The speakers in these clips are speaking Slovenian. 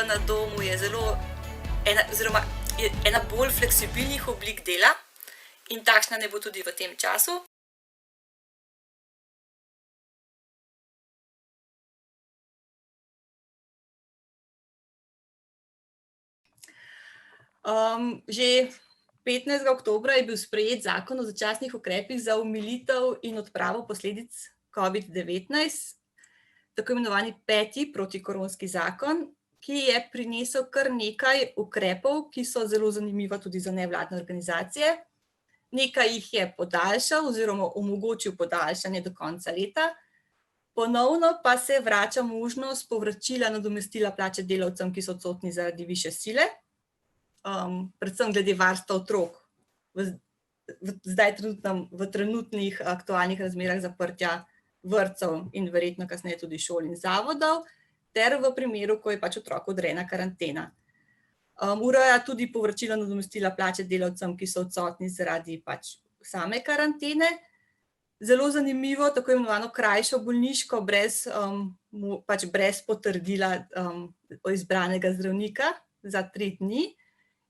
na domu je ena bolj fleksibilnih oblik dela in takšna ne bo tudi v tem času. Že 15. oktobra je bil sprejet zakon o začasnih ukrepih za omilitev in odpravo posledic COVID-19, tako imenovani 5. protikoronski zakon, ki je prinesel kar nekaj ukrepov, ki so zelo zanimiva tudi za nevladne organizacije. Nekaj jih je podaljšal oziroma omogočil podaljšanje do konca leta. Ponovno pa se vrača možnost povračila nadomestila plače delavcem, ki so odsotni zaradi višje sile, predvsem glede varstva otrok v trenutnih aktualnih razmerah zaprtja vrtcev in verjetno kasneje tudi šol in zavodov, ter v primeru, ko je pač otroku odrejena karantena. Ureja tudi povračilo nadomestila plače delavcem, ki so odsotni zaradi pač same karantene. Zelo zanimivo, tako imenovano krajšo bolniško brez potrdila izbranega zdravnika za 3 dni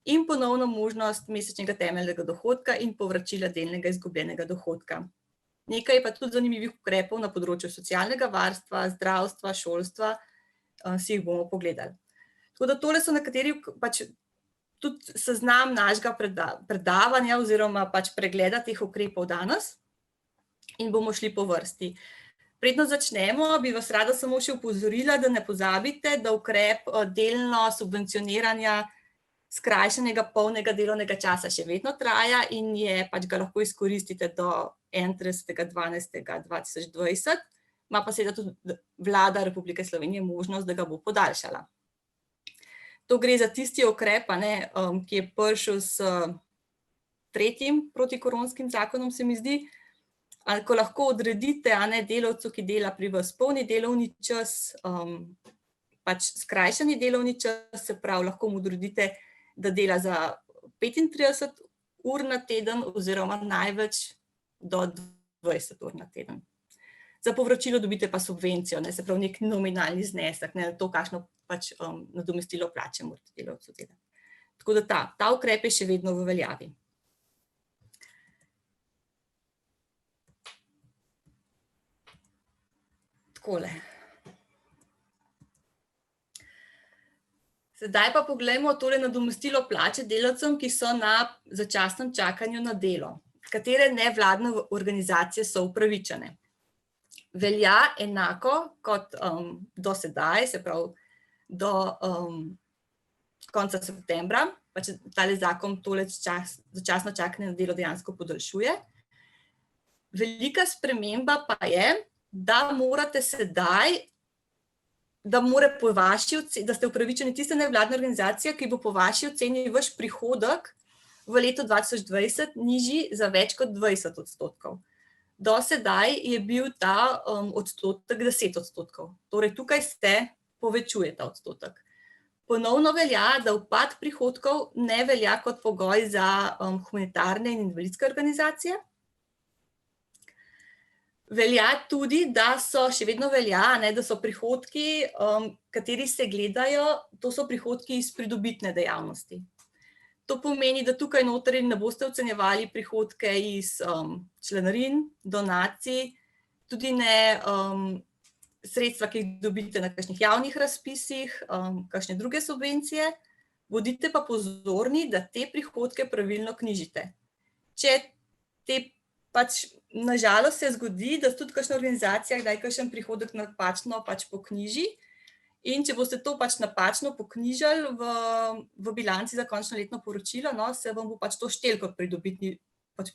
in ponovno možnost mesečnega temeljnega dohodka in povračila delnega izgubljenega dohodka. Nekaj je pa tudi zanimivih ukrepov na področju socialnega varstva, zdravstva, šolstva, si jih bomo pogledali. Tako da tole so nekateri pač tudi seznam našega predavanja oziroma pač pregleda teh ukrepov danes in bomo šli po vrsti. Preden začnemo, bi vas rada samo še opozorila, da ne pozabite, da ukrep delno subvencioniranja skrajšanega polnega delovnega časa še vedno traja in pač ga lahko izkoristite do 31.12.2020, ima pa seveda tudi Vlada Republike Slovenije možnost, da ga bo podaljšala. To gre za tisti ukrep, ki je prišel s 3. protikoronskim zakonom, se mi zdi, ko lahko odredite delavcu, ki dela pri vas polni delovni čas, pač skrajšani delovni čas, se pravi, lahko mu odredite, da dela za 35 ur na teden oziroma največ do 20 ur na teden. Za povračilo dobite pa subvencijo, se pravi nek nominalni znesek, to, kakšno pač nadomestilo plače morate delavcu delati. Tako da ta ukrep je še vedno v veljavi. Takole. Sedaj pa poglejmo tole nadomestilo plače delavcem, ki so na začasnem čakanju na delo. Katere nevladne organizacije so upravičene. Velja enako kot do sedaj, se pravi do konca septembra, pač tale zakon tole začasno čakanje na delo dejansko podaljšuje. Velika sprememba pa je, da morate sedaj, da ste upravičeni tiste nevladne organizacije, ki bo po vaši oceni vaš prihodek v letu 2020 nižji za več kot 20%. Do sedaj je bil ta odstotek 10%. Torej tukaj se povečuje ta odstotek. Ponovno velja, da upad prihodkov ne velja kot pogoj za humanitarne in invalidske organizacije. Velja tudi, da še vedno velja, da so prihodki, kateri se gledajo, to so prihodki iz pridobitne dejavnosti. To pomeni, da tukaj notri ne boste ocenjevali prihodke iz članarin, donacij, tudi ne sredstva, ki jih dobite na kakšnih javnih razpisih, kakšne druge subvencije. Bodite pa pozorni, da te prihodke pravilno knjižite. Če te pač na žalost se zgodi, da tudi kakšna organizacija kdaj kakšen prihodek napačno pač poknjiži in če boste to pač napačno poknjižili v bilanci za končno letno poročilo, se vam bo pač to štelo kot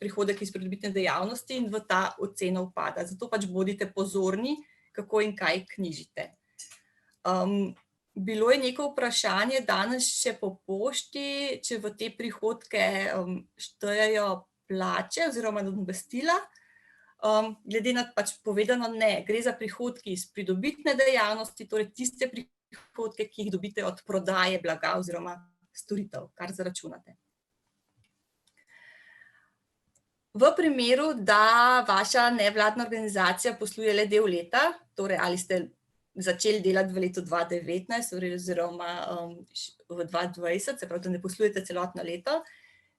prihodek iz pridobitne dejavnosti in v ta ocena upada. Zato pač bodite pozorni, kako in kaj knjižite. Bilo je neko vprašanje danes še po pošti, če v te prihodke štejejo plače oziroma nadomestila. Glede na pač povedano ne, gre za prihodke iz pridobitne dejavnosti, torej tiste prihodke, ki jih dobite od prodaje blaga oziroma storitev, kar zaračunate. V primeru, da vaša nevladna organizacija posluje le del leta, torej ali ste začeli delati v letu 2019 oziroma v 2020, se pravi, da ne poslujete celotno leto,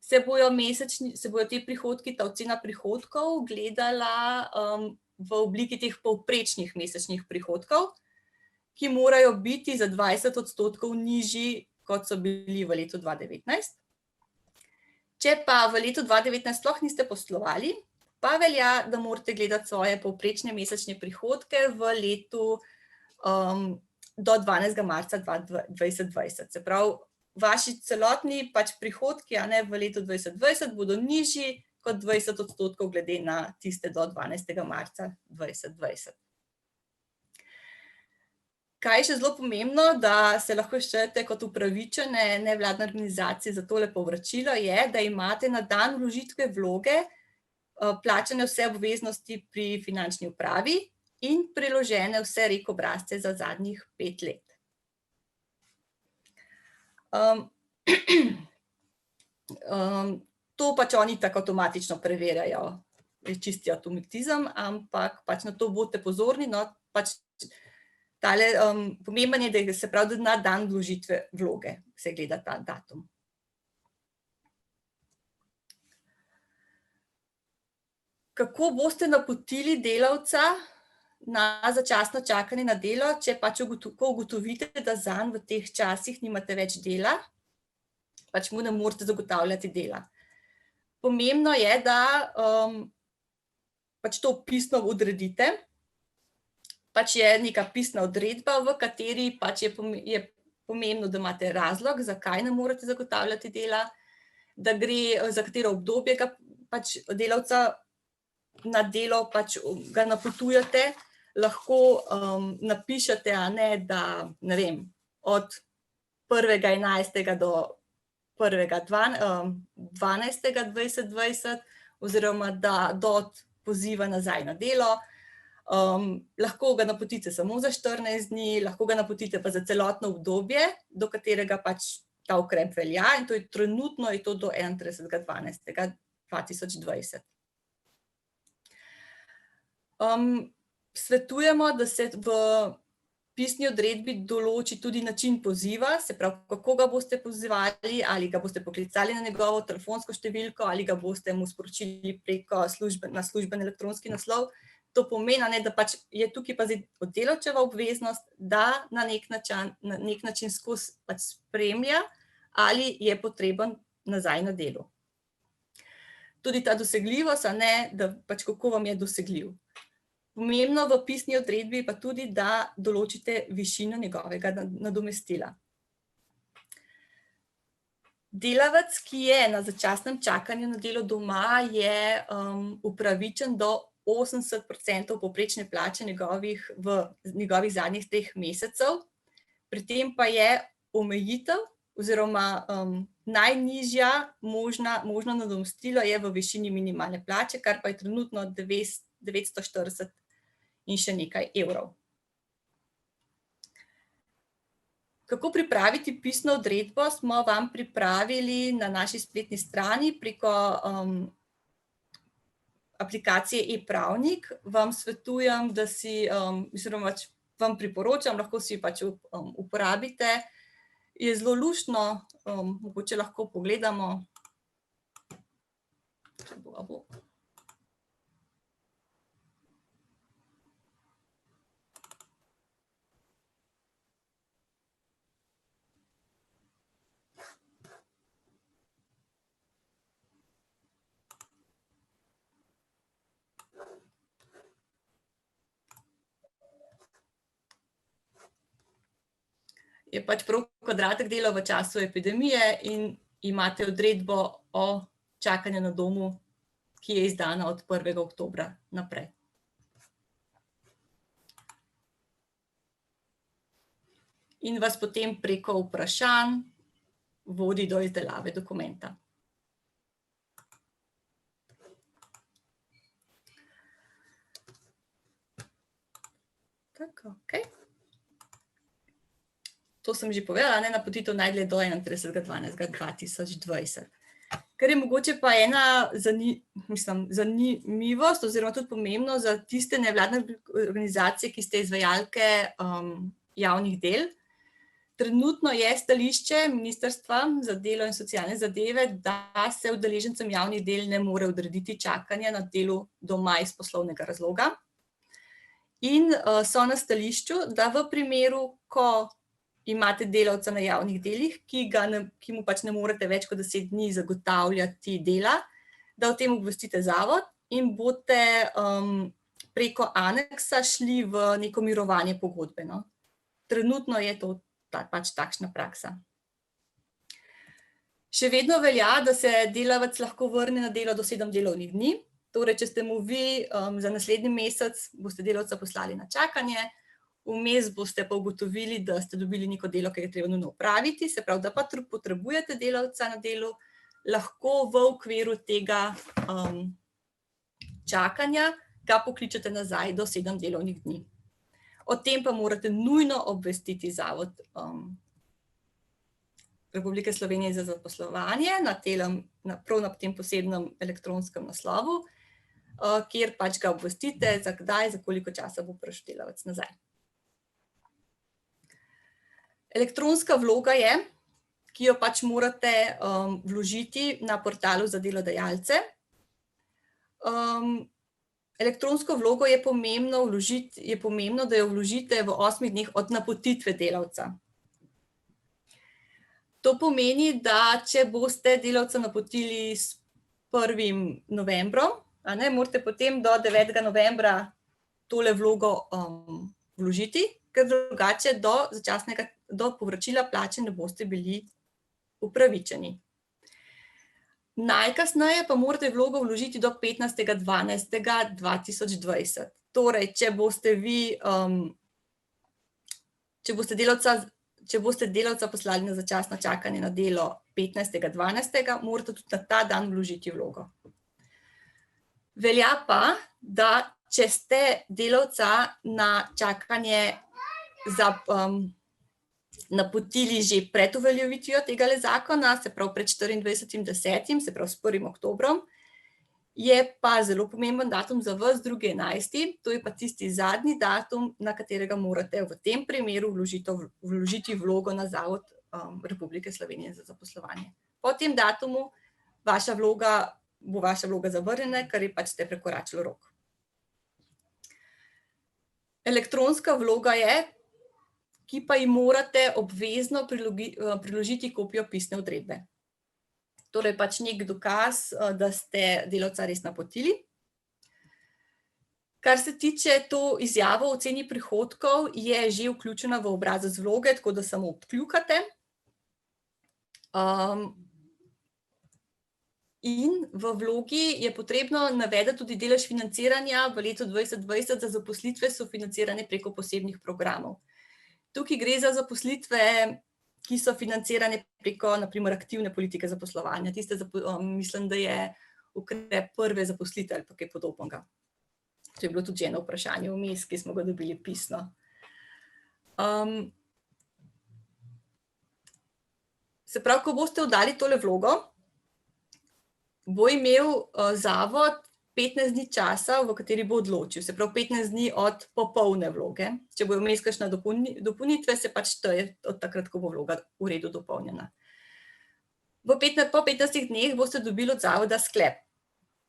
se bojo te prihodki, ta ocena prihodkov gledala v obliki teh povprečnih mesečnih prihodkov, ki morajo biti za 20% nižji, kot so bili v letu 2019. Če pa v letu 2019 sploh niste poslovali, pa velja, da morate gledati svoje povprečne mesečne prihodke v letu do 12. marca 2020. Se pravi, vaši celotni prihodki v letu 2020 bodo nižji kot 20% glede na tiste do 12. marca 2020. Kaj je še zelo pomembno, da se lahko štejete kot upravičene nevladne organizacije za tole povračilo, je, da imate na dan vložitve vloge plačane vse obveznosti pri finančni upravi in priložene vse REK obrazce za zadnjih 5 let. To oni tako avtomatično preverjajo, je čisti avtomatizem, ampak na to bodite pozorni, no, tale pomemben je, da se pravi, da na dan vložitve vloge se gleda ta datum. Kako boste napotili delavca na začasno čakanje na delo, če ko ugotovite, da zanj v teh časih nimate več dela, mu ne morete zagotavljati dela. Pomembno je, da to pisno odredite. Je neka pisna odredba, v kateri je pomembno, da imate razlog, zakaj ne morete zagotavljati dela, da gre, za katero obdobje ga delavca na delo ga napotujete, lahko napišete, da, ne vem, od 1.11. do 1.12.2020 oziroma da do poziva nazaj na delo. Lahko ga napotite samo za 14 dni, lahko ga napotite pa za celotno obdobje, do katerega ta ukrep velja, in to je trenutno do 31.12.2020. Svetujemo, da se v pisni odredbi določi tudi način poziva, se pravi, kako ga boste pozivali, ali ga boste poklicali na njegovo telefonsko številko, ali ga boste mu sporočili preko na služben elektronski naslov. To pomeni, da je tukaj od delavčeva obveznost, da na nek način skozi spremlja, ali je potreben nazaj na delu. Tudi ta dosegljivost, da kako vam je dosegljiv. Pomembno v pisni odredbi pa tudi, da določite višino njegovega nadomestila. Delavec, ki je na začasnem čakanju na delo doma, je upravičen do 80% povprečne plače njegovih zadnjih 3 mesecev. Pri tem pa je omejitev oziroma najnižja možno nadomestilo je v višini minimalne plače, kar pa je trenutno 940 in še nekaj evrov. Kako pripraviti pisno odredbo, smo vam pripravili na naši spletni strani preko aplikacije e-pravnik. Vam svetujem, da si, oziroma vam priporočam, lahko si uporabite. Je zelo luštno, mogoče lahko pogledamo. Je prav kratek delo v času epidemije in imate odredbo o čakanju na domu, ki je izdana od 1. oktobra naprej. In vas potem preko vprašanj vodi do izdelave dokumenta. Tako, okej. To sem že povedala, napotitev najdlje do 31.12.2020. Kar je mogoče pa ena zanimivost oziroma tudi pomembno za tiste nevladne organizacije, ki ste izvajalke javnih del. Trenutno je stališče Ministrstva za delo in socialne zadeve, da se udeležencem javnih del ne more odrediti čakanja na delu doma iz poslovnega razloga. In so na stališču, da v primeru, ko imate delavca na javnih delih, ki mu pač ne morete več kot 10 dni zagotavljati dela, da o tem obvestite zavod in boste preko aneksa šli v neko mirovanje pogodbe. Trenutno je to pač takšna praksa. Še vedno velja, da se delavec lahko vrne na delo do 7 delovnih dni. Torej, če ste mu vi za naslednji mesec, boste delavca poslali na čakanje, vmes boste pa ugotovili, da ste dobili neko delo, ki je treba nujno opraviti, se pravi, da pa potrebujete delavca na delu, lahko v okviru tega čakanja ga pokličete nazaj do 7 delovnih dni. O tem pa morate nujno obvestiti Zavod Republike Slovenije za zaposlovanje prav na tem posebnem elektronskem naslovu, kjer pač ga obvestite, za kdaj, za koliko časa bo prišel delavec nazaj. Elektronska vloga je, ki jo pač morate vložiti na portalu za delodajalce. Elektronsko vlogo je pomembno, da jo vložite v 8 dneh od napotitve delavca. To pomeni, da če boste delavca napotili s 1. novembrom, morate potem do 9. novembra tole vlogo vložiti, ker drugače do povračila plače ne boste bili upravičeni. Najkasneje pa morate vlogo vložiti do 15. 12. 2020. Torej, če boste delavca poslali na začasno čakanje na delo 15. 12., morate tudi na ta dan vložiti vlogo. Velja pa, da če ste delavca na čakanje napotili že pred uveljavitvijo tega zakona, se pravi pred 24. 10., se pravi s 1. oktobrom, je pa zelo pomemben datum za vas 2. 11., to je pa tisti zadnji datum, na katerega morate v tem primeru vložiti vlogo na Zavod Republike Slovenije za zaposlovanje. Po tem datumu bo vaša vloga zavrnjena, ker je pač ste prekoračili rok. Elektronska vloga je, ki pa ji morate obvezno priložiti kopijo pisne odredbe. Torej pač nek dokaz, da ste delavca res napotili. Kar se tiče to izjavo o oceni prihodkov, je že vključena v obrazec vloge, tako da samo odkljukate. In v vlogi je potrebno navedeti tudi delež financiranja v letu 2020 za zaposlitve sofinancirane preko posebnih programov. Tukaj gre za zaposlitve, ki so financirane preko, na primer, aktivne politike zaposlovanja. Mislim, da je ukrep prve zaposlitve ali pa kaj podobnega. To je bilo tudi eno vprašanje vmes, ki smo ga dobili pisno. Se pravi, ko boste oddali tole vlogo, bo imel zavod 15 dni časa, v kateri bo odločil, se pravi 15 dni od popolne vloge. Če bo vmes kakšne dopolnitve, se pač šteje od takrat, ko bo vloga v redu dopolnjena. Po 15 dneh boste dobili od zavoda sklep.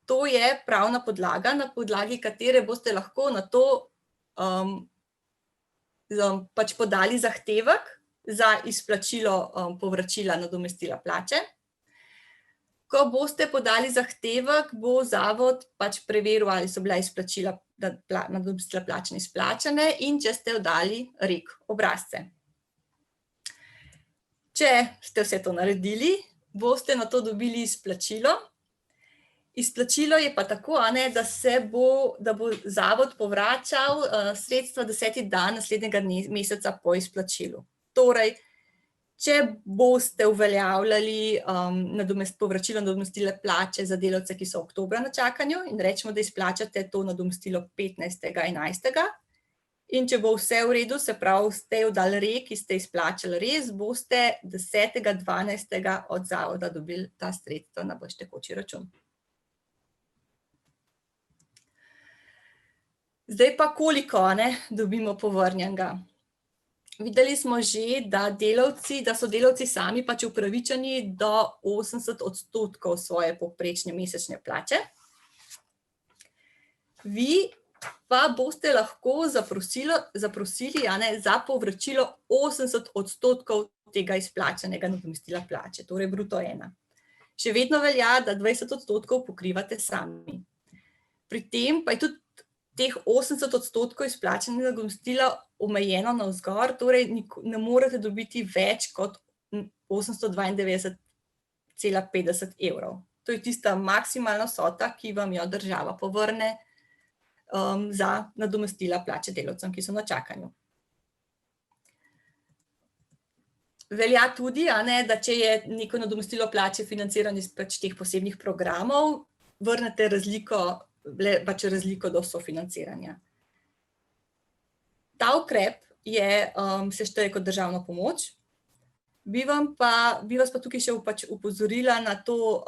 To je pravna podlaga, na podlagi katere boste lahko nato pač podali zahtevek za izplačilo povračila nadomestila plače. Ko boste podali zahtevek, bo zavod pač preveril, ali so bila izplačila nadomestila plače izplačane in če ste oddali REK obrazce. Če ste vse to naredili, boste nato dobili izplačilo. Izplačilo je pa tako, da bo zavod povračal sredstva 10. dan naslednjega meseca po izplačilu. Torej, če boste uveljavljali povračilo nadomestila plače za delavce, ki so oktobra na čakanju, in rečemo, da izplačate to nadomestilo 15. 11., In če bo vse v redu, se pravi, ste vdali rek, ki ste izplačali res, boste 10.12. od zavoda dobili ta sredstva na vaš tekoči račun. Zdaj pa koliko dobimo povrnjenega. Videli smo že, da so delavci sami pač upravičeni do 80% svoje povprečne mesečne plače. Vi pa boste lahko zaprosili za povračilo 80% tega izplačanega nadomestila plače, torej bruto 1. Še vedno velja, da 20% pokrivate sami. Pri tem pa je tudi teh 80% izplačanega nadomestila omejeno navzgor, torej ne morete dobiti več kot 892,50 evrov. To je tista maksimalna vsota, ki vam jo država povrne za nadomestila plače delavcem, ki so na čakanju. Velja tudi, da če je neko nadomestilo plače financirano iz teh posebnih programov, vrnete razliko do sofinanciranja. Ta ukrep se šteje kot državna pomoč. Bi vas pa tukaj še opozorila na to,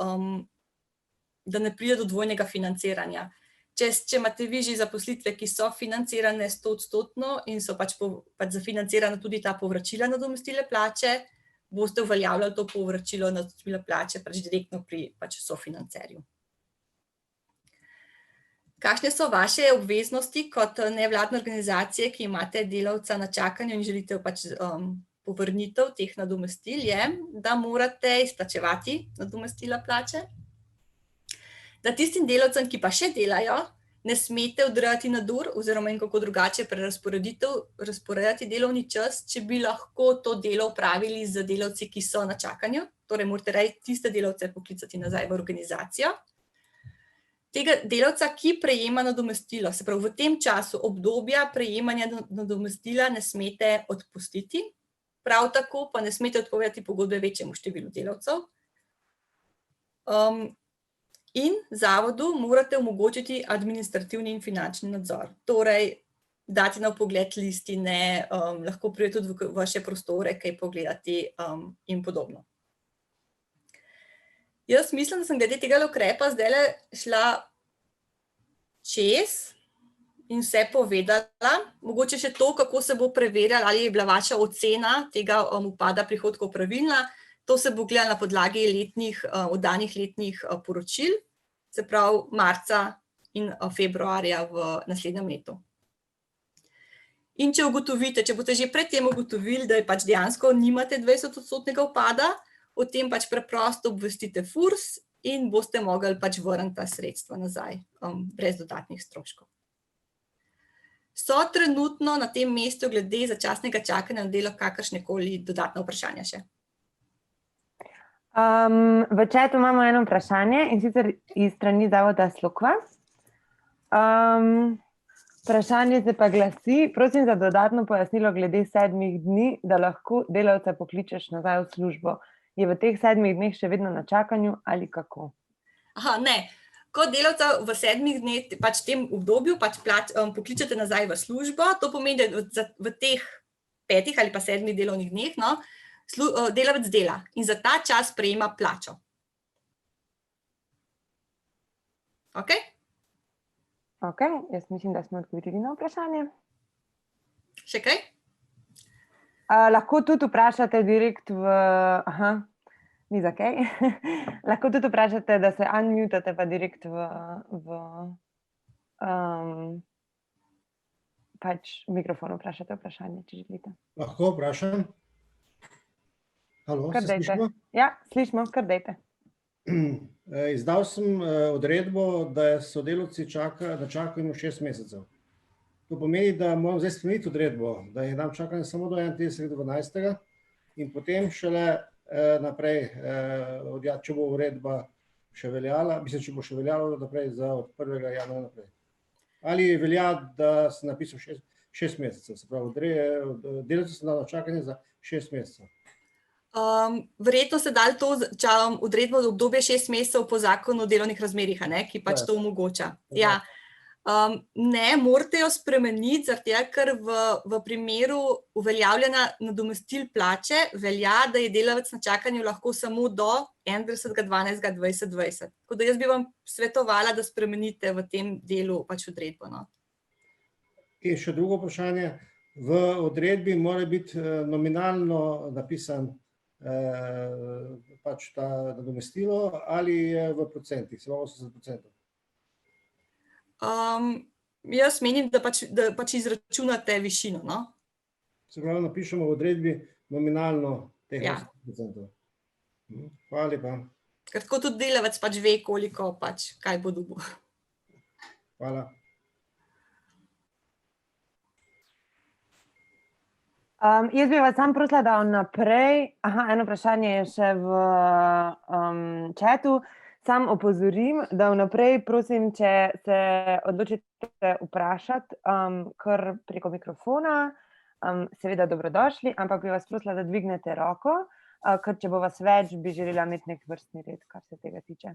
da ne pride do dvojnega financiranja. Če imate vi že zaposlitve, ki so financirane 100% in so zafinancirana tudi ta povračila nadomestila plače, boste uveljavljali to povračilo nadomestila plače direktno pri sofinancerju. Kakšne so vaše obveznosti kot nevladne organizacije, ki imate delavca na čakanju in želite povrnitev teh nadomestil, je, da morate izplačevati nadomestila plače, da tistim delavcem, ki pa še delajo, ne smete odrejati nadur oziroma in kako drugače razporejati delovni čas, če bi lahko to delo opravili z delavci, ki so na čakanju, torej morate tiste delavce poklicati nazaj v organizacijo. Tega delavca, ki prejema nadomestilo, se pravi v tem času obdobja prejemanja nadomestila ne smete odpustiti, prav tako pa ne smete odpovedati pogodbe večjemu številu delavcev. In zavodu morate omogočiti administrativni in finančni nadzor, torej dati na vpogled listine, lahko pride tudi v vaše prostore, kaj pogledati in podobno. Jaz mislim, da sem glede tega ukrepa zdajle šla čez in vse povedala. Mogoče še to, kako se bo preverjalo, ali je bila vaša ocena tega upada prihodkov pravilna. To se bo gledalo na podlagi oddanih letnih poročil, se pravi marca in februarja v naslednjem letu. In če boste že pred tem ugotovili, da dejansko nimate 20% upada, o tem preprosto obvestite FURS in boste mogli vrniti ta sredstva nazaj, brez dodatnih stroškov. So trenutno na tem mestu glede začasnega čakanja na delo kakršnekoli dodatna vprašanja še? V chatu imamo eno vprašanje, in sicer iz strani zavoda Slokva. Vprašanje se pa glasi: prosim za dodatno pojasnilo glede 7 dni, da lahko delavca pokličeš nazaj v službo. Je v teh 7 dneh še vedno na čakanju ali kako? Ne. Ko delavca v 7 dneh, tem obdobju pokličete nazaj v službo, to pomeni, da v teh 5 ali pa 7 delovnih dneh delavec dela in za ta čas prejema plačo. Okej? Okej, jaz mislim, da smo odgovorili na vprašanje. Še kaj? Lahko tudi vprašate direkt ni za kaj. Lahko tudi vprašate, da se unmutate pa direkt v mikrofon vprašate vprašanje, če želite. Lahko vprašam? Halo, se slišimo? Ja, slišimo, kar dajte. Izdal sem odredbo, da so delavci na čakanju 6 mesecev. To pomeni, da moram zdaj spremeniti odredbo, da jih dam čakanje samo do 31.12. in potem šele naprej, če bo uredba še veljala, če bo še veljala naprej od 1. januarja naprej. Ali velja, da sem napisal 6 mesecev, se pravi, delavci sem dal na čakanje za 6 mesecev. Verjetno ste dali to odredbo za obdobje 6 mesecev po zakonu o delovnih razmerjih, ki to omogoča. Ja. Ne, morate jo spremeniti, zaradi tega, ker v primeru uveljavljanja nadomestil plače velja, da je delavec na čakanju lahko samo do 31.12.2020. Tako da jaz bi vam svetovala, da spremenite v tem delu pač odredbo. No. In še drugo vprašanje. V odredbi mora biti nominalno napisan pač ta nadomestilo ali je v procentih, samo 80%? Jaz menim, da pač izračunate višino. No? Se pravi, napišemo v odredbi nominalno teh 80%. Hvala lepa. Ker tako tudi delavec pač ve, koliko pač, kaj bo dobil. Hvala. Jaz bi vas sam prosila, da vnaprej, eno vprašanje je še v chatu, sam opozorim, da vnaprej prosim, če se odločite vprašati kar preko mikrofona, seveda dobrodošli, ampak bi vas prosila, da dvignete roko, ker če bo vas več, bi želela imeti nek vrstni red, kar se tega tiče.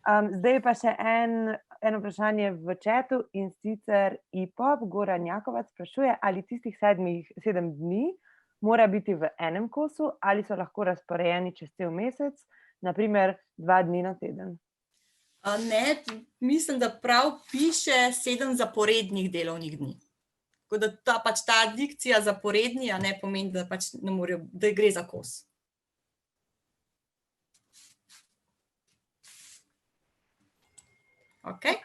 Zdaj pa še eno vprašanje v chatu in sicer IPOP, Goran Jakovac sprašuje, ali tistih 7 dni mora biti v enem kosu ali so lahko razporejeni čez cel mesec, naprimer 2 dni na teden. Ne, mislim, da prav piše 7 zaporednih delovnih dni. Tako da pač ta dikcija zaporedni, a ne pomeni, da pač ne morejo, da gre za kos. Okay.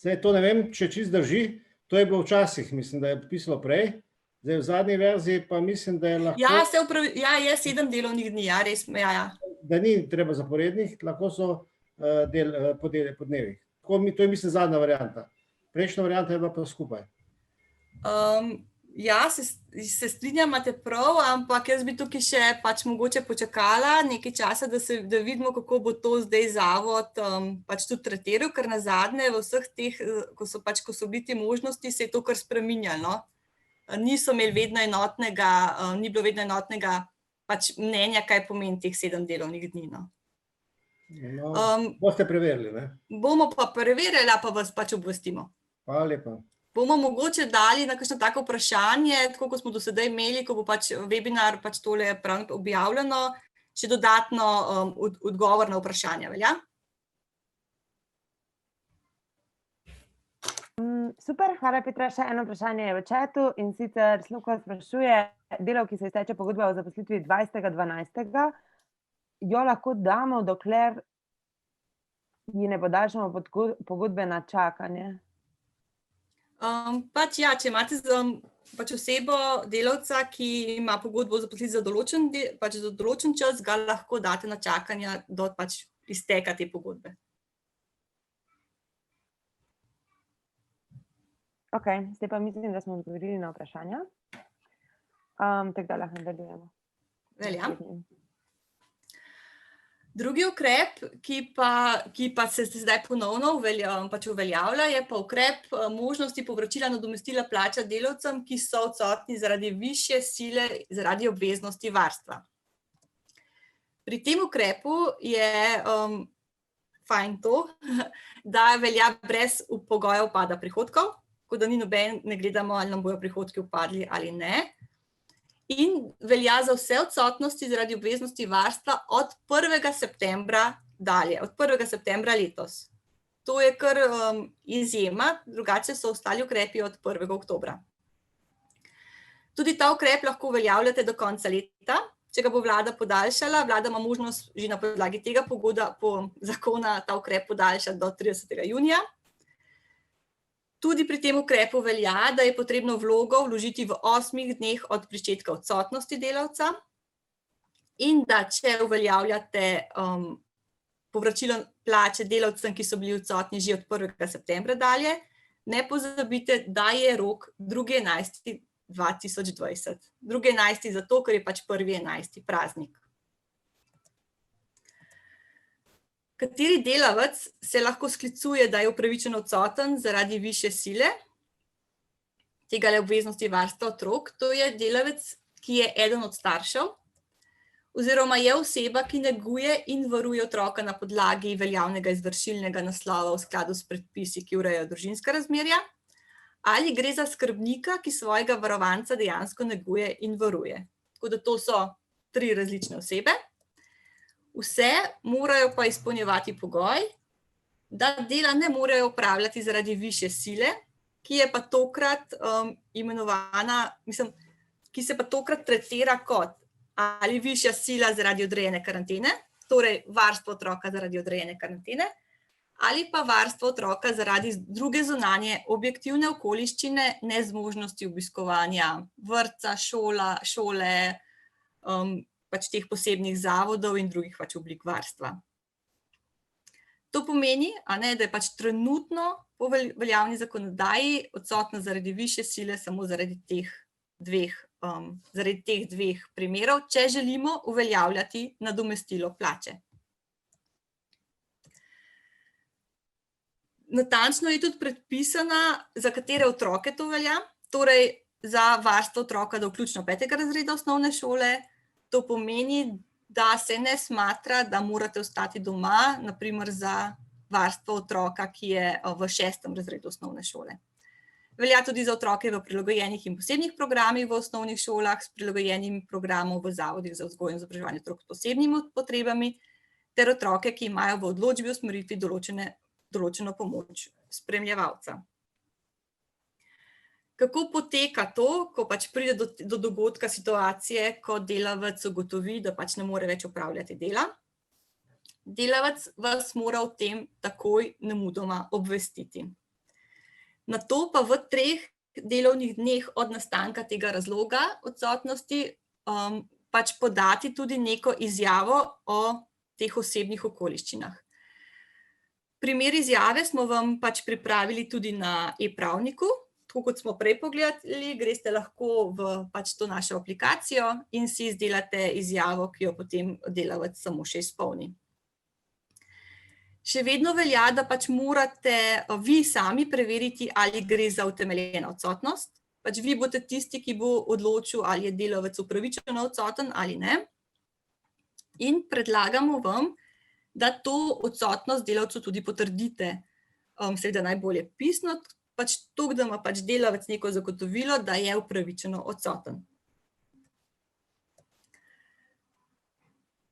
Zdaj, to ne vem, če čisto drži, to je bilo včasih, mislim, da je pisalo prej, zdaj v zadnji verziji pa mislim, da je lahko... je 7 delovnih dni, ja, res, ja. Da ni treba zaporednih, lahko so po dnevih. To je, mislim, zadnja varianta. Prejšnja varianta je bila pa skupaj. Ja, se strinjam, imate prav, ampak jaz bi tukaj še pač mogoče počakala nekaj časa, da vidimo, kako bo to zdaj zavod pač tudi tretiral, ker nazadnje v vseh teh, ko so bili te možnosti, se je to kar spreminjalo. Niso imeli vedno enotnega, ni bilo vedno enotnega pač mnenja, kaj pomeni teh 7 delovnih dni. Boste preverili, ne? Bomo pa preverili, pa vas pač obvestimo. Hvala lepa. Bomo mogoče dali na kakšno tako vprašanje, tako kot smo do sedaj imeli, ko bo pač webinar pač tole objavljeno, še dodatno odgovor na vprašanja, velja? Super, hvala Petra. Še eno vprašanje je v chatu in sicer Sluka sprašuje, delavki se izteče pogodba o zaposlitvi 20.12. Jo lahko damo, dokler ji ne podaljšamo pogodbe na čakanje? Pač ja, če imate pač osebo delavca, ki ima pogodbo o zaposlitvi za določen čas, ga lahko date na čakanje do pač izteka te pogodbe. Ok, zdaj pa mislim, da smo odgovorili na vprašanja. Tako da lahko nadaljujemo. Velja. Drugi ukrep, ki pa se zdaj ponovno uveljavlja, je pa ukrep možnosti povračila nadomestila plača delavcem, ki so odsotni zaradi višje sile, zaradi obveznosti varstva. Pri tem ukrepu je fajn to, da velja brez pogoja upada prihodkov, tako da ni ne gledamo, ali nam bojo prihodki upadli ali ne. In velja za vse odsotnosti zaradi obveznosti varstva od 1. septembra dalje, od 1. septembra letos. To je kar izjema, drugače so ostali ukrepi od 1. oktobra. Tudi ta ukrep lahko uveljavljate do konca leta, če ga bo vlada podaljšala. Vlada ima možnost že na podlagi tega zakona ta ukrep podaljšati do 30. junija. Tudi pri tem ukrepu velja, da je potrebno vlogo vložiti v 8 dneh od pričetka odsotnosti delavca in da če uveljavljate povračilo plače delavcem, ki so bili odsotni že od 1. septembra dalje, ne pozabite, da je rok 2.11.2020. 2.11. zato, ker je pač 1.11. praznik. Kateri delavec se lahko sklicuje, da je upravičen odsoten zaradi višje sile, tega obveznosti varstva otrok, to je delavec, ki je eden od staršev, oziroma je oseba, ki neguje in varuje otroka na podlagi veljavnega izvršilnega naslova v skladu s predpisi, ki urejajo družinska razmerja, ali gre za skrbnika, ki svojega varovanca dejansko neguje in varuje. Tako da to so 3 različne osebe. Vse morajo pa izpolnjevati pogoj, da dela ne morejo opravljati zaradi višje sile, ki je pa tokrat ki se pa tokrat tretira kot ali višja sila zaradi odrejene karantene, torej varstvo otroka zaradi odrejene karantene, ali pa varstvo otroka zaradi druge zunanje objektivne okoliščine, nezmožnosti obiskovanja vrtca, šole, pač teh posebnih zavodov in drugih pač oblik varstva. To pomeni, da je pač trenutno po veljavni zakonodaji odsotna zaradi višje sile samo zaradi teh dveh primerov, če želimo uveljavljati nadomestilo plače. Natančno je tudi predpisana, za katere otroke to velja, torej za varstvo otroka do vključno 5. razreda osnovne šole. To pomeni, da se ne smatra, da morate ostati doma, na primer za varstvo otroka, ki je v 6. razredu osnovne šole. Velja tudi za otroke v prilagojenih in posebnih programih v osnovnih šolah, s prilagojenim programom v zavodih za vzgojo in izobraževanje otrok s posebnimi potrebami, ter otroke, ki imajo v odločbi o usmeritvi določeno pomoč spremljevalca. Kako poteka to, ko pač pride do dogodka, situacije, ko delavec ugotovi, da pač ne more več opravljati dela? Delavec vas mora o tem takoj nemudoma obvestiti. Nato pa v 3 delovnih dneh od nastanka tega razloga odsotnosti pač podati tudi neko izjavo o teh osebnih okoliščinah. Primer izjave smo vam pač pripravili tudi na e-pravniku. Tako kot smo prej pogledali, greste lahko v pač to našo aplikacijo in si izdelate izjavo, ki jo potem delavec samo še izpolni. Še vedno velja, da pač morate vi sami preveriti, ali gre za utemeljeno odsotnost. Pač vi boste tisti, ki bo odločil, ali je delavec upravičeno odsoten ali ne. In predlagamo vam, da to odsotnost delavcu tudi potrdite. Seveda najbolje pisno, pač toliko, da ima pač delavec neko zagotovilo, da je upravičeno odsoten.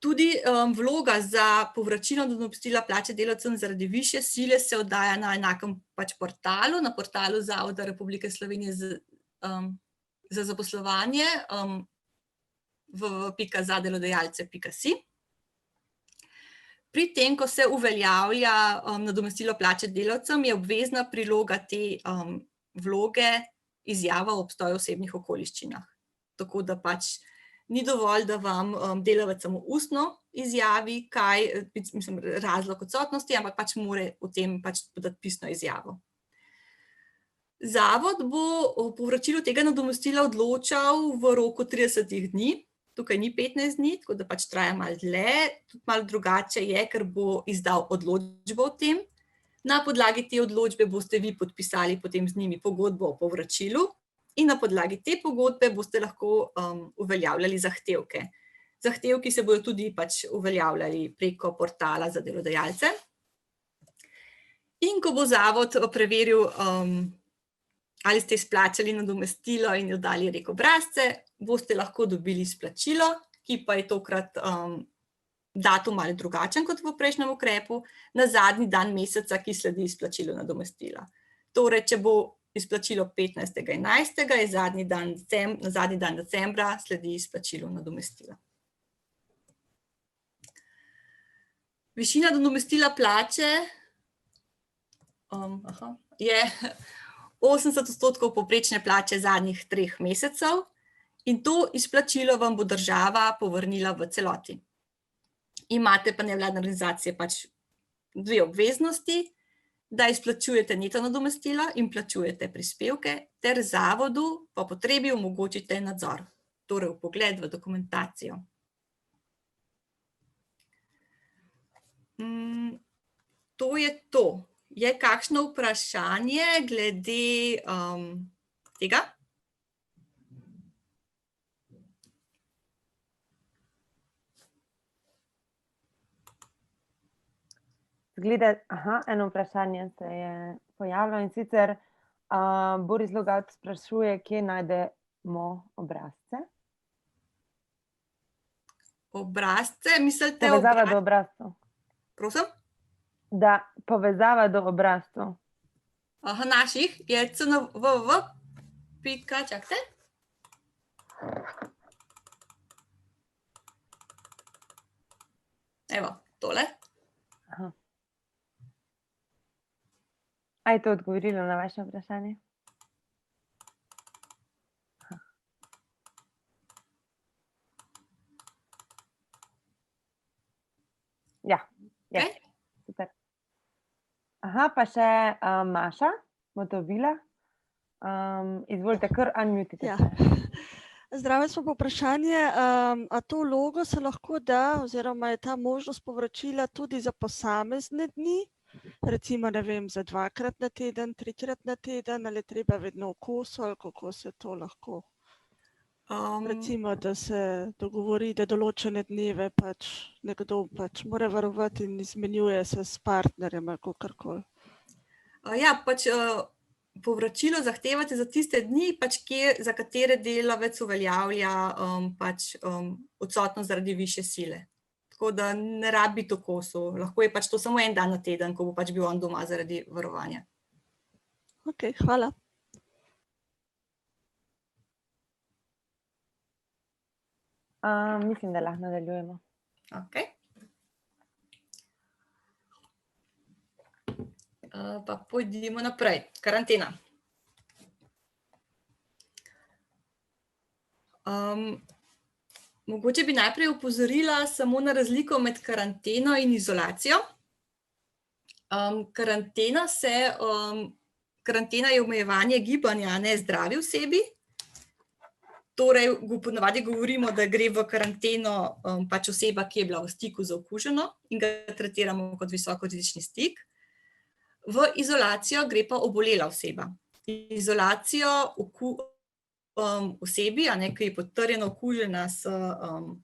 Tudi vloga za povračilo nadomestila plače delavcem zaradi višje sile se oddaja na enakem pač portalu, na portalu Zavoda Republike Slovenije za zaposlovanje www.zadelodajalce.si. Pri tem, ko se uveljavlja nadomestilo plače delavcem, je obvezna priloga te vloge izjava o obstoju osebnih okoliščinah. Tako da pač ni dovolj, da vam delavec samo ustno izjavi, razlog odsotnosti, ampak pač mora o tem pač podati pisno izjavo. Zavod bo o povračilu tega nadomestila odločal v roku 30 dni. Tukaj ni 15 dni, tako da pač traja malo dlje, tudi malo drugače je, ker bo izdal odločbo o tem. Na podlagi te odločbe boste vi podpisali potem z njimi pogodbo o povračilu in na podlagi te pogodbe boste lahko uveljavljali zahtevke. Zahtevki se bodo tudi pač uveljavljali preko portala za delodajalce. In ko bo zavod preveril, ali ste izplačali nadomestilo in oddali rek obrazce, boste lahko dobili izplačilo, ki pa je tokrat datum malo drugačen kot v prejšnjem ukrepu, na zadnji dan meseca, ki sledi izplačilu nadomestila. Torej, če bo izplačilo 15.11., je na zadnji dan decembra sledi izplačilo nadomestila. Višina nadomestila plače je 80% povprečne plače zadnjih 3 mesecev in to izplačilo vam bo država povrnila v celoti. Imate pa nevladne organizacije pač 2 obveznosti, da izplačujete neto nadomestila in plačujete prispevke, ter zavodu po potrebi omogočite nadzor, torej vpogled v dokumentacijo. To je to. Je kakšno vprašanje glede tega? zgleda, eno vprašanje se je pojavilo, in sicer Boris Logat sprašuje, kje najdemo obrazce. Obrazce, mislite Povezava do obrazcev. Prosim? Da, povezava do obrazcev. Naših je cnww. Čakajte. Evo, tole. A je to odgovorilo na vaše vprašanje? Ja, je. Okay. Super. Pa še Maša Motovila. Izvolite, kar unmutite. Ja. Zdravo, smo pa vprašanje, a to vlogo se lahko da, oziroma je ta možnost povračila tudi za posamezne dni, recimo, ne vem, za 2-krat na teden, 3-krat na teden, ali treba vedno v kosu, ali kako se to lahko? Recimo, da se dogovori, da določene dneve pač nekdo pač mora varovati in izmenjuje se s partnerjem ali kakorkoli. Ja, pač povračilo zahtevate za tiste dni, pač za katere delavec uveljavlja pač odsotnost zaradi višje sile. Tako da ne rabi to kosu. Lahko je pač to samo en dan na teden, ko bo pač bil on doma zaradi varovanja. Ok, hvala. Mislim, da lahko nadaljujemo. Ok. Pa pojdimo naprej. Karantena. Mogoče bi najprej opozorila samo na razliko med karanteno in izolacijo. Karantena je omejevanje gibanja, ne zdravi osebi. Torej, ponavadi govorimo, da gre v karanteno pač oseba, ki je bila v stiku z okuženo in ga tretiramo kot visokorizični stik. V izolacijo gre pa obolela oseba. Izolacijo osebi, ki je potrjeno okužena s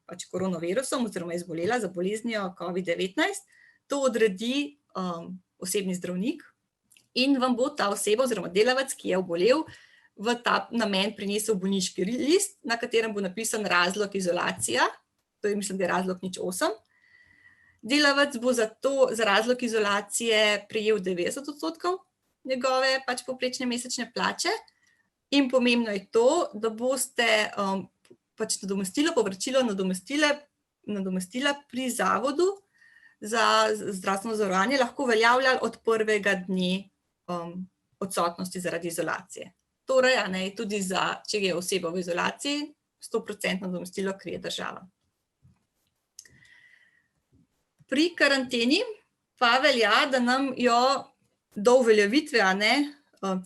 pač koronavirusom oziroma izbolela za boleznijo COVID-19, to odredi osebni zdravnik in vam bo ta oseba oziroma delavec, ki je obolel, v ta namen prinesel bolniški list, na katerem bo napisan razlog izolacija, to je, mislim, da je razlog 08. Delavec bo za razlog izolacije prejel 90% njegove pač povprečne mesečne plače in pomembno je to, da boste pač povračilo nadomestila pri Zavodu za zdravstveno zavarovanje lahko uveljavljali od prvega dne odsotnosti zaradi izolacije. Torej, tudi če je oseba v izolaciji, 100% nadomestilo krije država. Pri karanteni pa velja, da nam jo do uveljavitve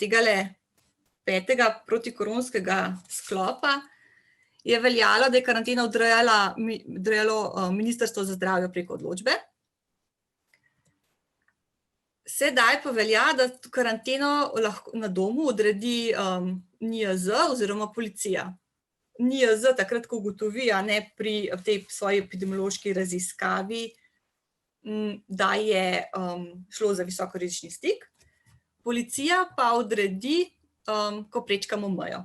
tegale 5. protikoronskega sklopa je veljalo, da je karantena odrejalo Ministrstvo za zdravje preko odločbe. Sedaj pa velja, da karanteno lahko na domu odredi NIJZ oziroma policija. NIJZ takrat, ko ugotovi pri tej svoji epidemiološki raziskavi, da je šlo za visokorizični stik. Policija pa odredi, ko prečkamo mejo.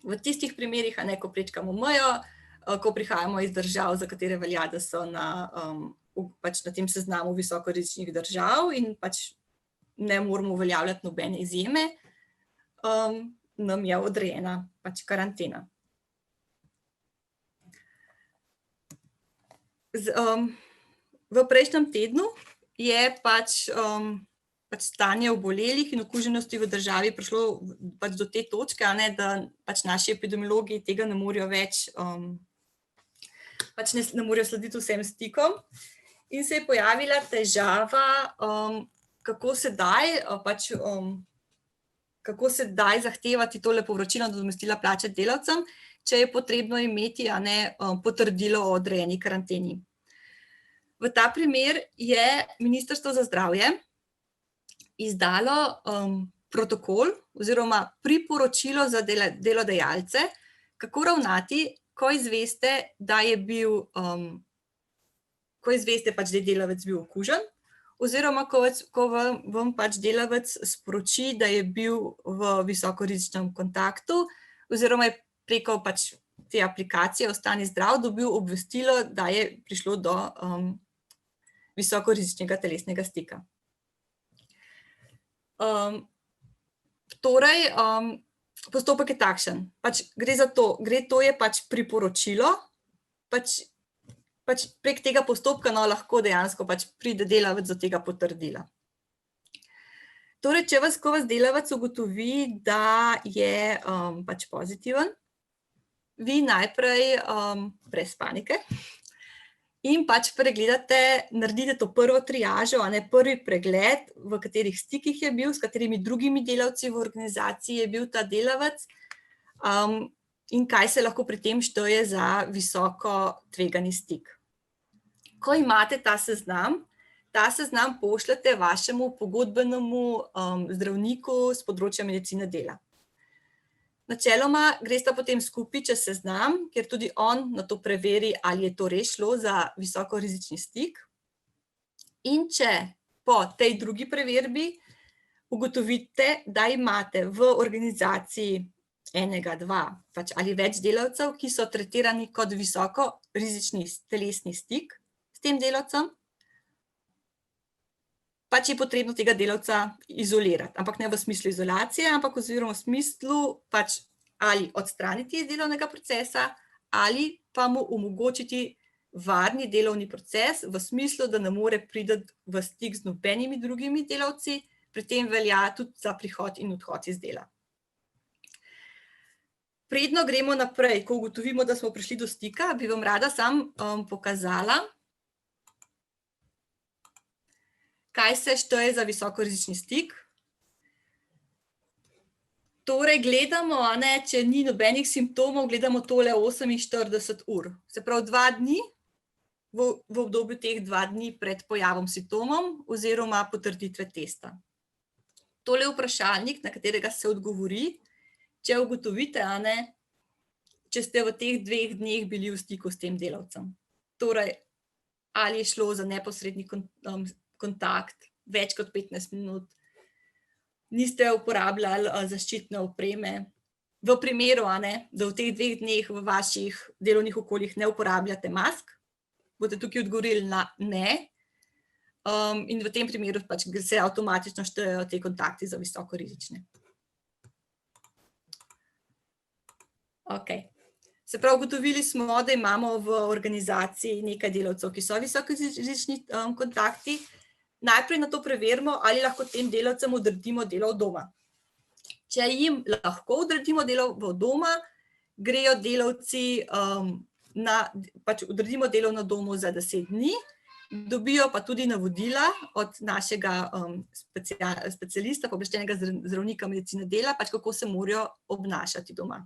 V tistih primerih, ko prečkamo mejo, ko prihajamo iz držav, za katere velja, da so na tem seznamu visokorizičnih držav in pač ne moramo uveljavljati nobene izjeme, nam je odrejena pač karantena. V prejšnjem tednu je pač stanje obolelih in okuženosti v državi prišlo pač do te točke, da pač naši epidemiologi tega ne morejo več, pač ne morejo slediti vsem stikom. In se je pojavila težava, kako sedaj zahtevati tole povračilo nadomestila plače delavcem, če je potrebno imeti potrdilo o odrejeni karanteni. V ta primer je Ministrstvo za zdravje izdalo protokol oziroma priporočilo za delodajalce, kako ravnati, ko izveste, da je delavec bil okužen, oziroma ko vam pač delavec sporoči, da je bil v visokorizičnem kontaktu, oziroma je preko pač te aplikacije Ostani zdrav dobil obvestilo, da je prišlo do visokorizičnega telesnega stika. Torej, postopek je takšen. Pač to je pač priporočilo, pač prek tega postopka lahko dejansko pač pride delavec do tega potrdila. Torej, ko vas delavec ugotovi, da je pač pozitiven, vi najprej brez panike in pač pregledate, naredite to prvo triažo, prvi pregled, v katerih stikih je bil, s katerimi drugimi delavci v organizaciji je bil ta delavec in kaj se lahko pri tem šteje za visoko tvegani stik. Ko imate ta seznam pošljete vašemu pogodbenemu zdravniku z področja medicine dela. Načeloma gresta potem skupaj čez seznam, kjer tudi on nato preveri, ali je to res šlo za visokorizični stik. In če po tej drugi preverbi ugotovite, da imate v organizaciji enega, dva ali več delavcev, ki so tretirani kot visokorizični telesni stik s tem delavcem, pač je potrebno tega delavca izolirati, ampak ne v smislu izolacije, ampak oziroma v smislu pač ali odstraniti iz delovnega procesa ali pa mu omogočiti varni delovni proces v smislu, da ne more priti v stik z nobenimi drugimi delavci, pri tem velja tudi za prihod in odhod iz dela. Predno gremo naprej, ko ugotovimo, da smo prišli do stika, bi vam rada pokazala, kaj se šteje za visokorizični stik. Torej, gledamo, če ni nobenih simptomov, gledamo tole 48 ur. Se pravi, 2 dni, v obdobju teh 2 dni pred pojavom simptomov oziroma potrditve testa. Tole je vprašalnik, na katerega se odgovori, če ugotovite, če ste v teh 2 dneh bili v stiku s tem delavcem. Torej, ali je šlo za neposredni kontakt, več kot 15 minut, niste uporabljali zaščitne opreme. V primeru, da v teh 2 dneh v vaših delovnih okoljih ne uporabljate mask, boste tukaj odgovorili na ne. In v tem primeru pač se avtomatično štejejo te kontakti za visokorizične. Okej. Se pravi, ugotovili smo, da imamo v organizaciji nekaj delavcev, ki so visokorizični kontakti. Najprej nato preverimo, ali lahko tem delavcem odredimo delo od doma. Če jim lahko odredimo delo od doma, grejo delavci pač odredimo delo na domu za 10 dni, dobijo pa tudi navodila od našega specialista, pooblaščenega zdravnika medicine dela, pač kako se morajo obnašati doma.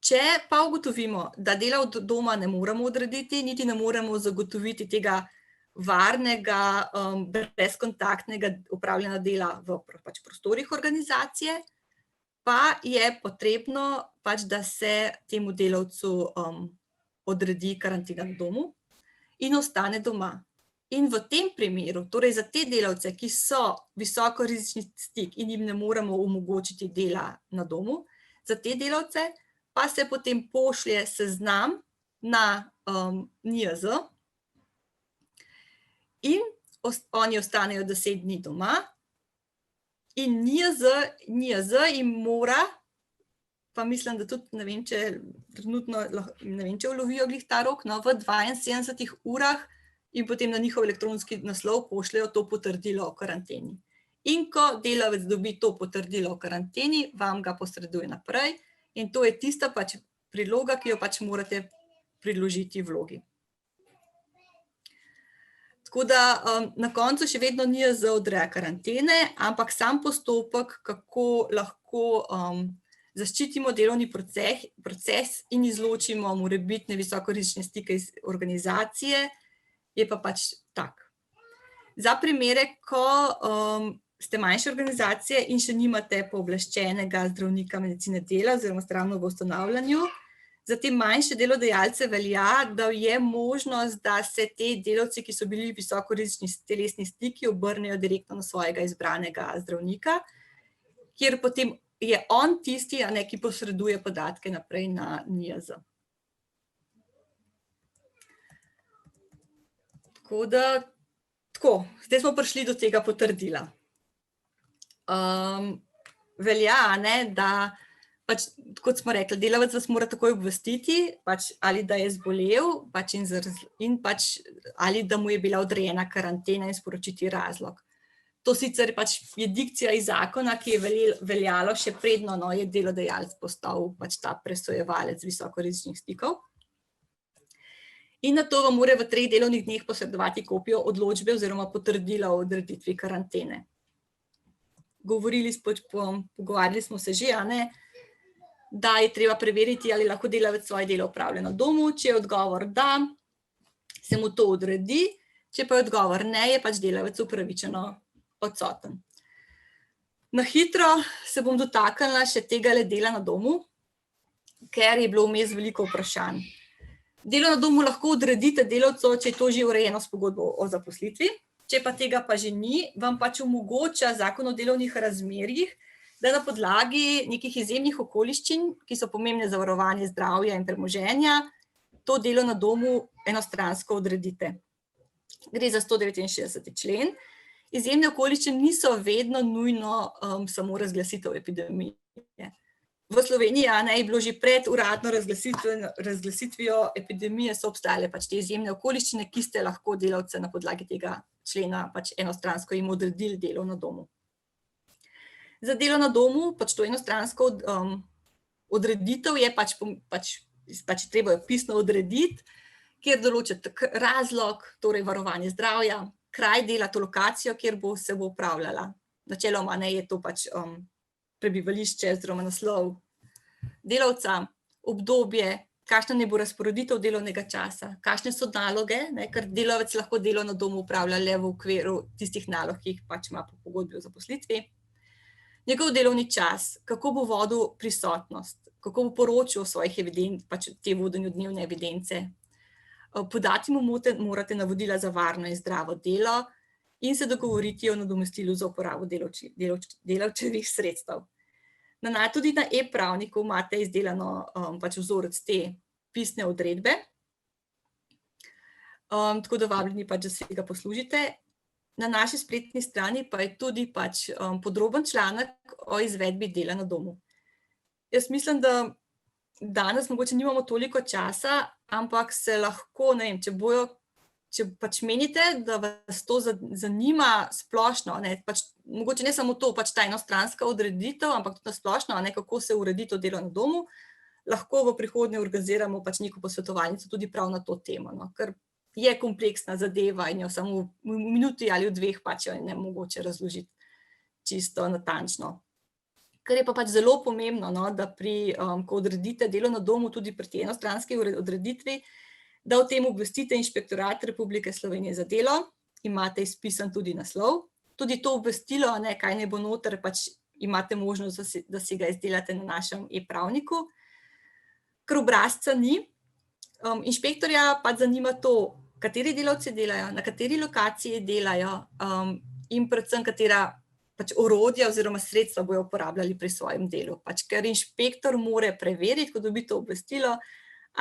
Če pa ugotovimo, da dela od doma ne moremo odrediti, niti ne moremo zagotoviti tega varnega, brezkontaktnega upravljanja dela v pač prostorih organizacije, pa je potrebno pač, da se temu delavcu odredi karantena na domu in ostane doma. In v tem primeru, torej za te delavce, ki so visokorizični stik in jim ne moremo omogočiti dela na domu, za te delavce pa se potem pošlje seznam na NIJZ in oni ostanejo 10 dni doma in NIJZ jim mora, pa mislim, da tudi, ne vem, če trenutno, ne vem, če ulovijo glih ta rok, v 72 urah in potem na njihov elektronski naslov pošljejo to potrdilo o karanteni. In ko delavec dobi to potrdilo o karanteni, vam ga posreduje naprej in to je tista pač priloga, ki jo pač morate priložiti vlogi. Tako da na koncu še vedno NIJZ odreja karantene, ampak sam postopek, kako lahko zaščitimo delovni proces in izločimo morebitne visokorizične stike iz organizacije, je pa pač tak. Za primere, ko ste manjše organizacije in še nimate pooblaščenega zdravnika medicine dela oziroma zdravno v ustanavljanju, Za te manjše delodajalce velja, da je možnost, da se te delavci, ki so bili visokorizični telesni stiki, obrnejo direktno na svojega izbranega zdravnika, kjer potem je on tisti, ki posreduje podatke naprej na NIJZ. Tako, zdaj smo prišli do tega potrdila. Velja, da pač, kot smo rekli, delavec vas mora takoj obvestiti, pač, ali da je zbolel pač ali da mu je bila odrejena karantena in sporočiti razlog. To sicer pač je dikcija iz zakona, ki je veljalo še predno je delodajalec postal pač ta presojevalec visokorizičnih stikov. In nato vam mora v 3 delovnih dneh posredovati kopijo odločbe oziroma potrdila o odreditvi karantene. Pogovarjali smo se že, da je treba preveriti, ali lahko delavec svoje delo opravlja na domu. Če je odgovor da, se mu to odredi, če pa je odgovor ne, je pač delavec upravičeno odsoten. Na hitro se bom dotaknila še tega dela na domu, ker je bilo vmes veliko vprašanj. Delo na domu lahko odredite delavcu, če je to že urejeno s pogodbo o zaposlitvi, če pa tega pa že ni, vam pač omogoča Zakon o delovnih razmerjih, da na podlagi nekih izjemnih okoliščin, ki so pomembne za varovanje zdravja in premoženja, to delo na domu enostransko odredite. Gre za 169. člen. Izjemne okoliščine niso vedno nujno samo razglasitev epidemije. V Sloveniji je bilo že pred uradno razglasitvijo epidemije so obstajale pač te izjemne okoliščine, ki ste lahko delavce na podlagi tega člena pač enostransko jim odredili delo na domu. Za delo na domu pač to enostransko odreditev je pač treba jo pisno odrediti, kjer določite razlog, torej varovanje zdravja, kraj dela, to lokacijo, kjer se bo upravljala. Načeloma je to pač prebivališče oziroma naslov delavca, obdobje, kakšna naj bo razporeditev delovnega časa, kakšne so naloge, ker delavec lahko delo na domu upravlja le v okviru tistih nalog, ki jih pač ima po pogodbi o zaposlitvi. Njegov delovni čas, kako bo vodil prisotnost, kako bo poročal o svojih evidenc, pač te vodenju dnevne evidence. Podati mu morate navodila za varno in zdravo delo in se dogovoriti o nadomestilu za uporabo delavčevih sredstev. Tudi na e-pravniku imate izdelano pač vzorec te pisne odredbe, tako da vabljeni pač, da se ga poslužite. Na naši spletni strani pa je tudi pač podroben članek o izvedbi dela na domu. Jaz mislim, da danes mogoče nimamo toliko časa, ampak se lahko, če pač menite, da vas to zanima splošno, pač mogoče ne samo to, pač ta enostranska odreditev, ampak tudi splošno, kako se uredi to delo na domu, lahko v prihodnje organiziramo pač neko posvetovalnico tudi prav na to temo, ker je kompleksna zadeva in jo samo v minuti ali v 2 pač jo je nemogoče razložiti čisto natančno. Kar je pa pač zelo pomembno, da ko odredite delo na domu, tudi pri tej enostranski odreditvi, da o tem obvestite Inšpektorat Republike Slovenije za delo, imate izpisan tudi naslov, tudi to obvestilo, kaj naj bo noter, pač imate možnost, da si ga izdelate na našem e-pravniku. Ker obrazca ni, inšpektorja pač zanima to, kateri delavci delajo, na kateri lokaciji delajo in predvsem katera pač orodja oziroma sredstva bojo uporabljali pri svojem delu. Pač ker inšpektor mora preveriti, ko dobi to obvestilo,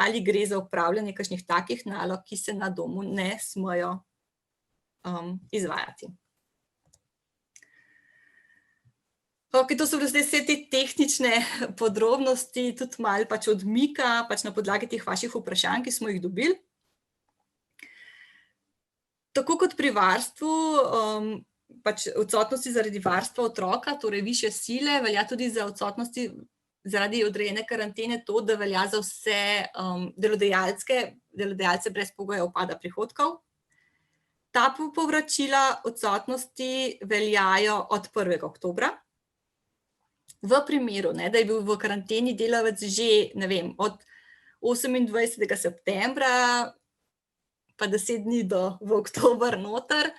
ali gre za upravljanje kakšnih takih nalog, ki se na domu ne smejo izvajati. To so zdaj vse te tehnične podrobnosti, tudi malo pač odmika pač na podlagi teh vaših vprašanj, ki smo jih dobili. Tako kot pri varstvu, pač odsotnosti zaradi varstva otroka, torej višje sile, velja tudi za odsotnosti zaradi odrejene karantene to, da velja za vse delodajalce brez pogoja upada prihodkov. Ta povračila odsotnosti veljajo od 1. oktobra. V primeru, da je bil v karanteni delavec že, od 28. septembra pa 10 dni v oktober noter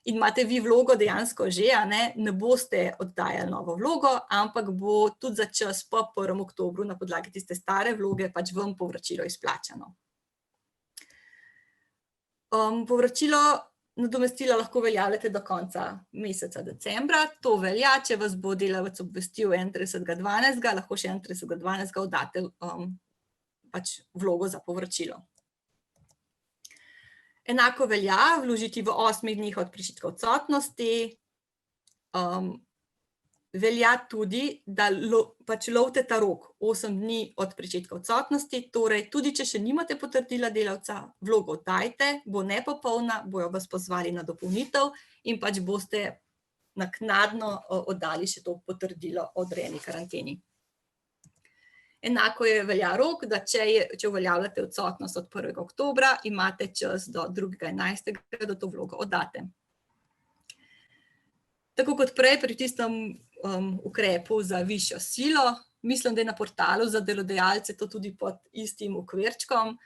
in imate vi vlogo dejansko že, ne boste oddajali novo vlogo, ampak bo tudi za čas po 1. oktobru na podlagi tiste stare vloge pač vam povračilo izplačano. Povračilo nadomestila lahko uveljavljate do konca meseca decembra. To velja, če vas bo delavec obvestil 31.12., lahko še 31.12. oddate pač vlogo za povračilo. Enako velja vložiti v 8 dneh od pričetka odsotnosti. Velja tudi, da pač lovite ta rok 8 dni od pričetka odsotnosti, torej tudi če še nimate potrdila delavca, vlogo oddajte, bo nepopolna, bojo vas pozvali na dopolnitev in pač boste naknadno oddali še to potrdilo o odrejeni karanteni. Enako velja rok, da če uveljavljate odsotnost od 1. oktobra, imate čas do 2.11., da to vlogo oddate. Tako kot prej pri tistem ukrepu za višjo silo, mislim, da je na portalu za delodajalce to tudi pod istim okvirčkom,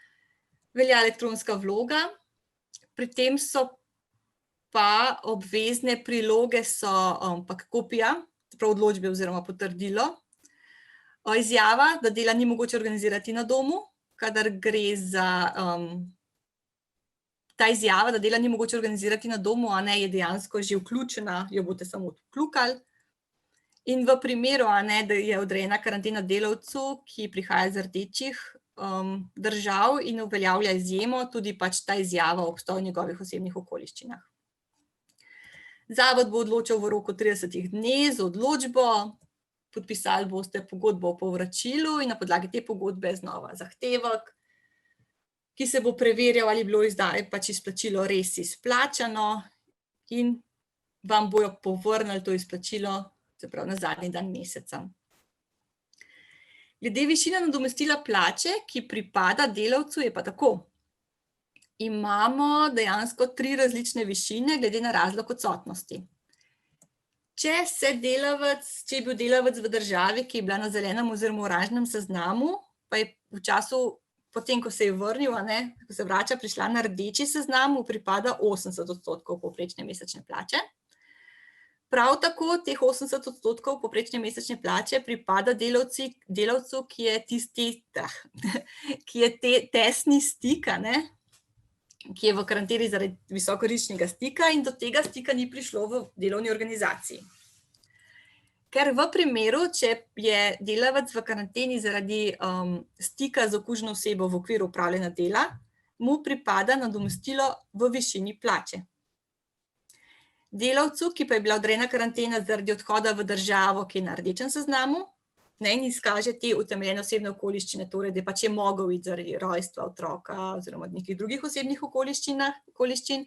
velja elektronska vloga, pri tem so pa obvezne priloge so pa kopija, prav odločbe oziroma potrdilo, izjava, da dela ni mogoče organizirati na domu, kadar gre za ta izjava, da dela ni mogoče organizirati na domu, je dejansko že vključena, jo boste samo odkljukali. In v primeru, da je odrejena karantena delavcu, ki prihaja iz rdečih držav in uveljavlja izjemo, tudi pač ta izjava o obstoju njegovih osebnih okoliščinah. Zavod bo odločal v roku 30 dni z odločbo, podpisali boste pogodbo o povračilu in na podlagi te pogodbe znova zahtevek, ki se bo preverjal, ali je bilo pač izplačilo res izplačano in vam bojo povrnili to izplačilo, se pravi na zadnji dan meseca. Glede višine nadomestila plače, ki pripada delavcu, je pa tako. Imamo dejansko 3 različne višine glede na razlog odsotnosti. Če je bil delavec v državi, ki je bila na zelenem oziroma oranžnem seznamu, pa je v času, potem ko se je vrnil, ko se vrača, prišla na rdeči seznam, mu pripada 80% povprečne mesečne plače. Prav tako teh 80% povprečne mesečne plače pripada delavcu, ki je tesni stik, ki je v karanteni zaradi visokorizičnega stika in do tega stika ni prišlo v delovni organizaciji. Ker v primeru, če je delavec v karanteni zaradi stika z okuženo osebo v okviru opravljanja dela, mu pripada nadomestilo v višini plače. Delavcu, ki pa je bila odrejena karantena zaradi odhoda v državo, ki je na rdečem seznamu, in izkaže te utemeljene osebne okoliščine, torej da pač je mogel iti zaradi rojstva otroka oziroma nekih drugih osebnih okoliščin,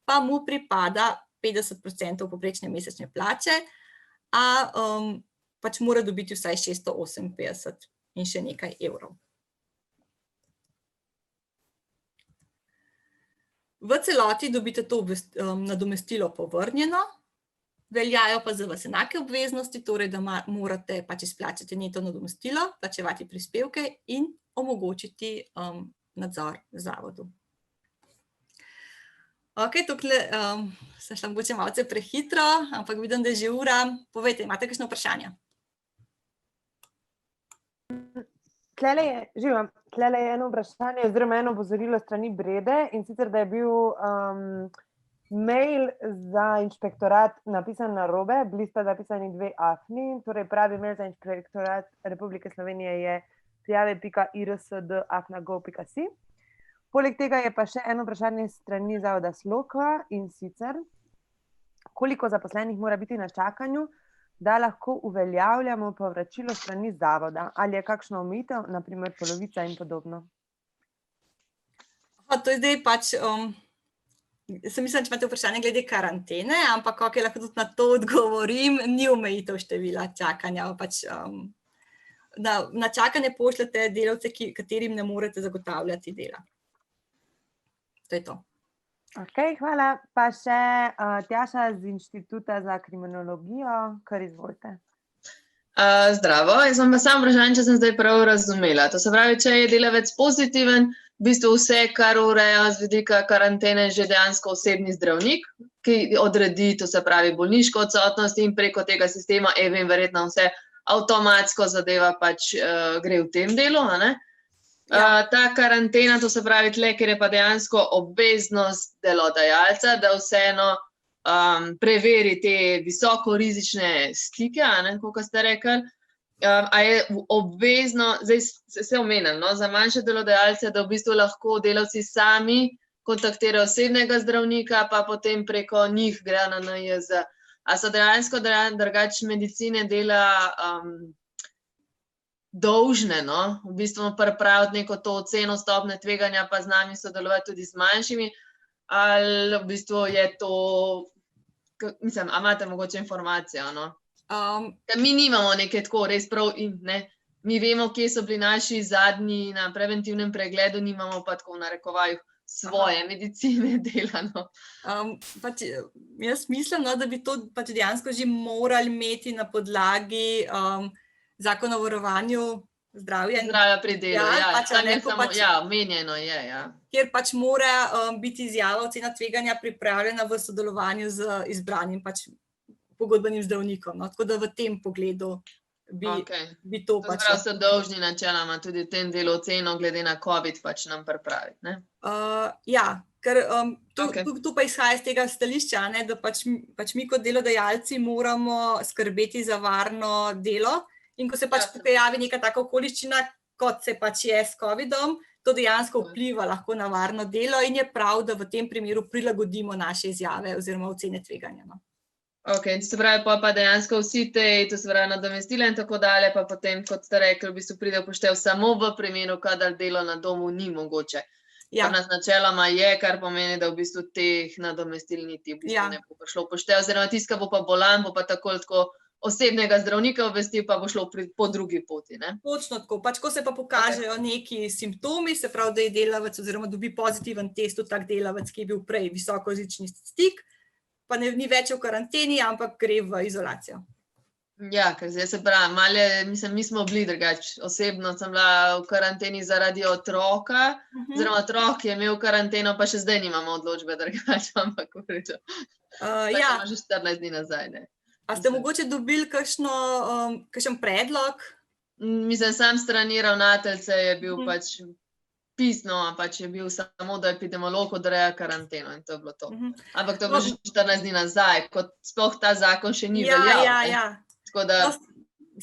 pa mu pripada 50% povprečne mesečne plače, a pač mora dobiti vsaj 658 in še nekaj evrov. V celoti dobite to nadomestilo povrnjeno, veljajo pa za vas enake obveznosti, torej da morate pač izplačati neto nadomestilo, plačevati prispevke in omogočiti nadzor v zavodu. Ok, tukaj sem šla mogoče malce prehitro, ampak vidim, da je že ura. Povejte, imate kakšno vprašanje? Tlele je eno vprašanje, oziroma eno opozorilo strani Brede, in sicer, da je bil mail za inšpektorat napisan narobe, bili sta zapisani 2 afni, torej pravi mail za inšpektorat Republike Slovenije je prijave.irsd@gov.si. Poleg tega je pa še eno vprašanje strani zavoda Sloka, in sicer, koliko zaposlenih mora biti na čakanju, da lahko uveljavljamo povračilo strani zavoda? Ali je kakšna omejitev, na primer polovica in podobno? To je zdaj pač, sem mislila, če imate vprašanje glede karantene, ampak ok, lahko tudi na to odgovorim, ni omejitev števila čakanja, pač na čakanje pošljete delavce, katerim ne morete zagotavljati dela. To je to. Ok, hvala. Pa še Tjaša z Inštituta za kriminologijo, kar izvolite. Zdravo, jaz imam pa samo vprašanje, če sem zdaj prav razumela. To se pravi, če je delavec pozitiven, v bistvu vse, kar ureja z vidika karantene, že dejansko osebni zdravnik, ki odredi, to se pravi bolniško odsotnost in preko tega sistema EVIN verjetno vse avtomatsko zadeva pač gre v tem delu, a ne? Ta karantena, to se pravi tle, ker je pa dejansko obveznost delodajalca, da vseeno preveri te visoko rizične stike, a ne, kako ste rekli, a je obvezno, zdaj se omenjam, no, za manjše delodajalce, da v bistvu lahko delavci sami kontaktirajo osebnega zdravnika, pa potem preko njih grejo na NIJZ. A so dejansko drugače medicine dela dolžne, no, v bistvu pripraviti neko to oceno stopnje tveganja, pa z nami sodelovati tudi z manjšimi, ali v bistvu je to, mislim, a imate mogoče informacijo, no? Mi nimamo neke tako res prav, ne, mi vemo, kje so bili naši zadnji na preventivnem pregledu, nimamo pa tako v narekovaju svoje medicine delano. Pač, jaz mislim, no, da bi to pač dejansko že morali imeti na podlagi Zakona o varovanju zdravja. Zdravja pri delu, pač, tam je samo, omenjeno je, Kjer pač mora biti izjava ocena tveganja pripravljena v sodelovanju z izbranim pač pogodbenim zdravnikom, no, tako da v tem pogledu bi to pač... To so dolžni načeloma tudi v tem delu oceno glede na COVID pač nam pripraviti, ne? Ker tu pa izhaja iz tega stališča, ne, da pač mi kot delodajalci moramo skrbeti za varno delo in ko se pač pojavi neka taka okoliščina, kot se pač je s COVID-om, to dejansko vpliva lahko na varno delo in je prav, da v tem primeru prilagodimo naše izjave oziroma ocene tveganja, no. Se pravi, pa dejansko vsi te, to se pravi nadomestila in tako dalje, pa potem, kot ste rekli, v bistvu pride upoštev samo v primeru, kadar delo na domu ni mogoče. Kar nas načeloma je, kar pomeni, da v bistvu teh nadomestil niti v bistvu ne bo prišlo upoštev, oziroma tiska bo pa bolan, bo pa tako osebnega zdravnika obvestil, pa bo šlo po drugi poti, ne? Točno tako, pač ko se pa pokažejo neki simptomi, se pravi, da je delavec oziroma dobi pozitiven test od tak delavec, ki je bil prej visokorizični stik, pa ni več v karanteni, ampak gre v izolacijo. Ker zdaj se pravi, mislim, mi smo bili drugače. Osebno sem bila v karanteni zaradi otroka, oziroma otrok je imel karanteno, pa še zdaj nimamo odločbe drugače, ampak v redu. Že 14 dni nazaj, ne. A ste mogoče dobili kakšen predlog? Mislim, sam strani ravnateljce je bil pač pisno, pač je bil samo, da epidemiolog odreja karanteno in to je bilo to. Ampak to je bilo že 14 dni nazaj, kot sploh ta zakon še ni veljal. Tako da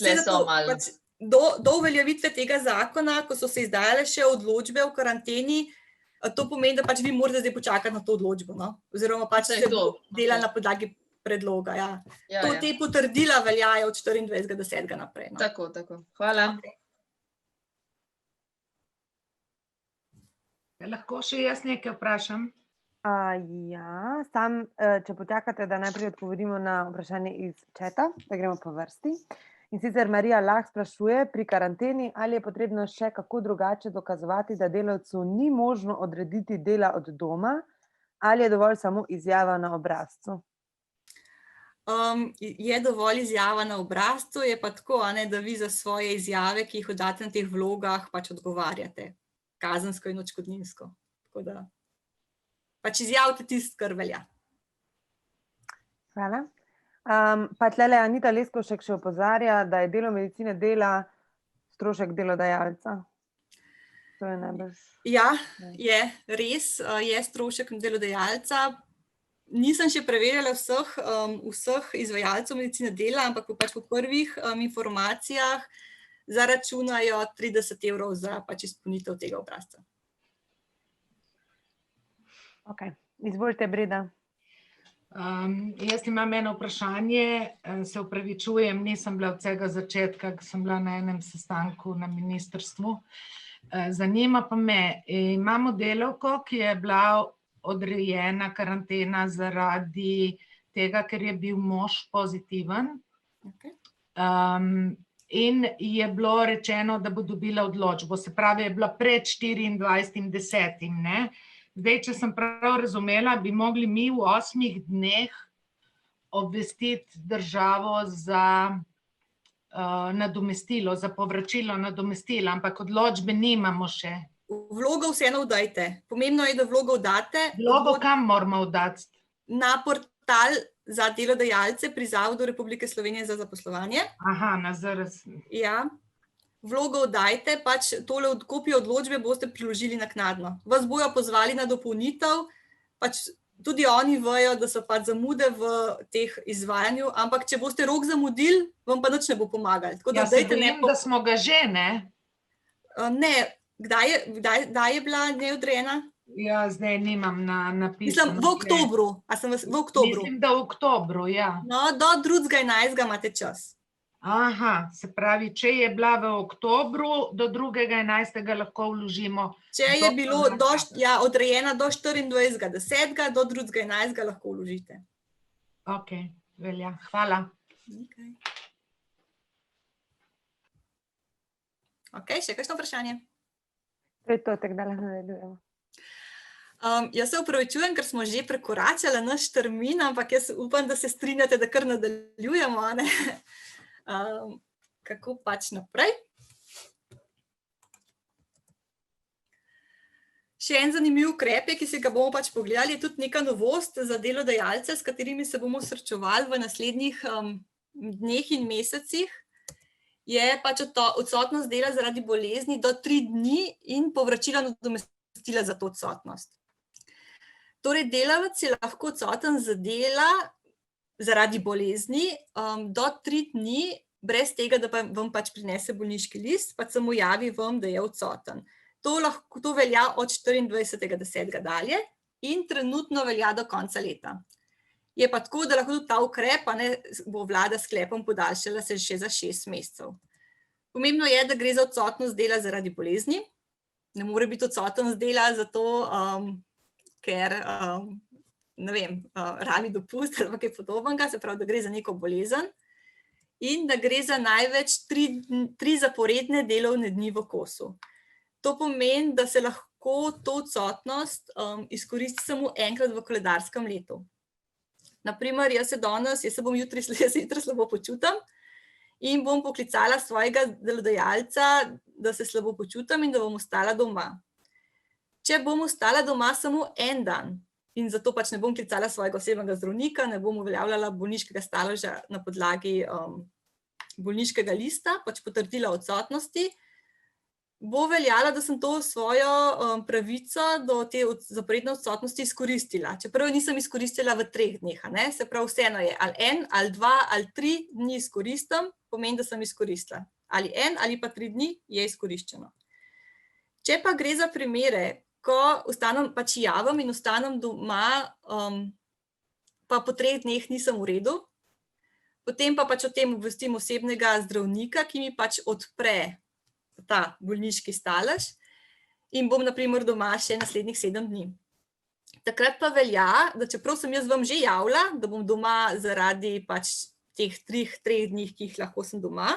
tle so malo. Do uveljavitve tega zakona, ko so se izdajale še odločbe v karanteni, to pomeni, da pač vi morate zdaj počakati na to odločbo, no? Oziroma pač se dela na podlagi predloga, te potrdila veljajo od 24.10. naprej. Tako. Hvala. Lahko še jaz nekaj vprašam? Če počakate, da najprej odgovorimo na vprašanje iz četa, da gremo po vrsti. In sicer Marija Lah sprašuje, pri karanteni, ali je potrebno še kako drugače dokazovati, da delavcu ni možno odrediti dela od doma, ali je dovolj samo izjava na obrazcu? Je dovolj izjava na obrazcu, je pa tako, da vi za svoje izjave, ki jih oddate na teh vlogah, pač odgovarjate. Kazensko in odškodninsko. Tako da pač izjavite tisto, kar velja. Hvala. Pa tlele Anita Leskovšek še opozarja, da je delo medicine dela strošek delodajalca. To je najbrž... je res, je strošek delodajalca. Nisem še preverjala vseh izvajalcev medicine dela, ampak pač po prvih informacijah zaračunajo 30 € za pač izpolnitev tega obrazca. Izvolite, Breda. Jaz imam eno vprašanje, se opravičujem, nisem bila od vsega začetka, ker sem bila na enem sestanku na ministrstvu. Zanima pa me, imamo delavko, ki je bila odrejena karantena zaradi tega, ker je bil mož pozitiven. In je bilo rečeno, da bo dobila odločbo, se pravi, je bila pred 24.10., ne? Zdaj, če sem prav razumela, bi mogli mi v 8 dneh obvestiti državo za nadomestilo, za povračilo nadomestila, ampak odločbe nimamo še. Vlogo vseeno oddajte. Pomembno je, da vlogo oddate. Vlogo kam moramo oddati? Na portal za delodajalce pri Zavodu Republike Slovenije za zaposlovanje. Aha, na ZRS. Ja. Vlogo oddajte, pač tole kopijo odločbe boste priložili naknadno. Vas bojo pozvali na dopolnitev, pač tudi oni vejo, da so pač zamude v teh izvajanju, ampak če boste rok zamudili, vam pa nič ne bo pomagali. Tako da Ja, se dajte vem, da smo ga že, ne? Ne, kdaj je bila neodrejena? Ja, zdaj nimam napisano. Mislim, v oktobru. V oktobru. Mislim, da v oktobru, ja. No, do 2.11. imate čas. Aha, se pravi, če je bila v oktobru, do 2.11. lahko vložimo. Če je bilo odrejena do 24.10., do 2.11. lahko vložite. Ok, velja. Hvala. Ok, še kakšno vprašanje? To je to, tako da lahko nadaljujemo. Jaz se opravičujem, ker smo že prekoračili naš termin, ampak jaz upam, da se strinjate, da kar nadaljujemo, ne? Kako pač naprej? Še en zanimiv ukrep, ki si ga bomo pač pogledali, je tudi neka novost za delodajalce, s katerimi se bomo srečevali v naslednjih dneh in mesecih. Je pač odsotnost dela zaradi bolezni do 3 dni in povračila nadomestila za to odsotnost. Torej, delavec je lahko odsoten z dela zaradi bolezni do 3 dni, brez tega, da vam pač prinese bolniški list, pač samo javi vam, da je odsoten. To velja od 24.10. dalje in trenutno velja do konca leta. Je pa tako, da lahko tudi ta ukrep bo vlada s sklepom podaljšala se še za 6 mesecev. Pomembno je, da gre za odsotnost dela zaradi bolezni. Ne more biti odsoten z dela zato, ker rabi dopust ali kaj podobnega, se pravi, da gre za neko bolezen in da gre za največ 3 zaporedne delovne dni v kosu. To pomeni, da se lahko to odsotnost izkoristi samo enkrat v koledarskem letu. Naprimer, jaz se bom jutri slabo počutim in bom poklicala svojega delodajalca, da se slabo počutim in da bom ostala doma. Če bom ostala doma samo en dan in zato pač ne bom klicala svojega osebnega zdravnika, ne bom uveljavljala bolniškega staleža na podlagi bolniškega lista, pač potrdila odsotnosti, bo veljala, da sem to svojo pravico do te zaporedne odsotnosti izkoristila. Čeprav nisem izkoristila v 3 dneh, se pravi, vseeno je ali 1, ali 2, ali 3 dni izkoristim, pomeni, da sem izkoristila. Ali 1 ali pa 3 dni je izkoriščeno. Če pa gre za primere, ko pač javim in ostanem doma, pa po 3 dneh nisem v redu, potem pa pač o tem obvestim osebnega zdravnika, ki mi pač odpre ta bolniški stalež in bom naprimer doma še naslednjih 7 dni. Takrat pa velja, da čeprav sem jaz vam že javila, da bom doma zaradi pač teh 3 dni, ki jih lahko sem doma,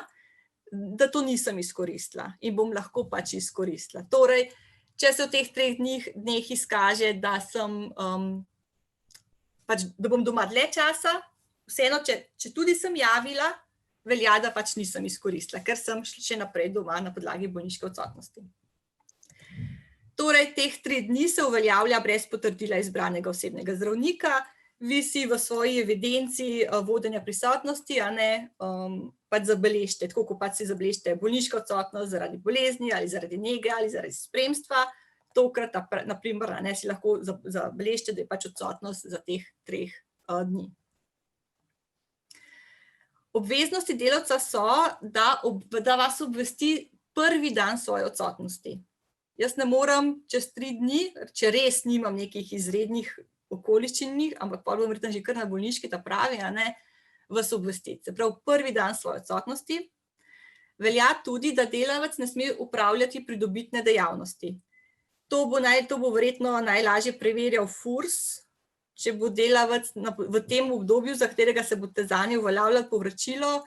da to nisem izkoristila in bom lahko pač izkoristila. Torej, če se v teh 3 dneh izkaže, da bom doma dlje časa, vseeno, če tudi sem javila, velja, da pač nisem izkoristila, ker sem še naprej doma na podlagi bolniške odsotnosti. Torej, teh 3 dni se uveljavlja brez potrdila izbranega osebnega zdravnika. Vi si v svoji evidenci vodenja prisotnosti pač zabeležite, tako kot pač si zabeležite bolniško odsotnost zaradi bolezni ali zaradi nege ali zaradi spremstva. Tokrat, naprimer, si lahko zabeležite, da je pač odsotnost za teh 3 dni. Obveznosti delavca so, da vas obvesti prvi dan svoje odsotnosti. Jaz ne morem čez 3 dni, če res nimam nekih izrednih okoliščin, ampak pa bom verjetno že kar na bolniški ta pravi, vas obvestiti. Se pravi, prvi dan svoje odsotnosti. Velja tudi, da delavec ne sme upravljati pridobitne dejavnosti. To bo verjetno najlažje preverjal FURS, če bo delavec v tem obdobju, za katerega se boste zanje uveljavljali povračilo,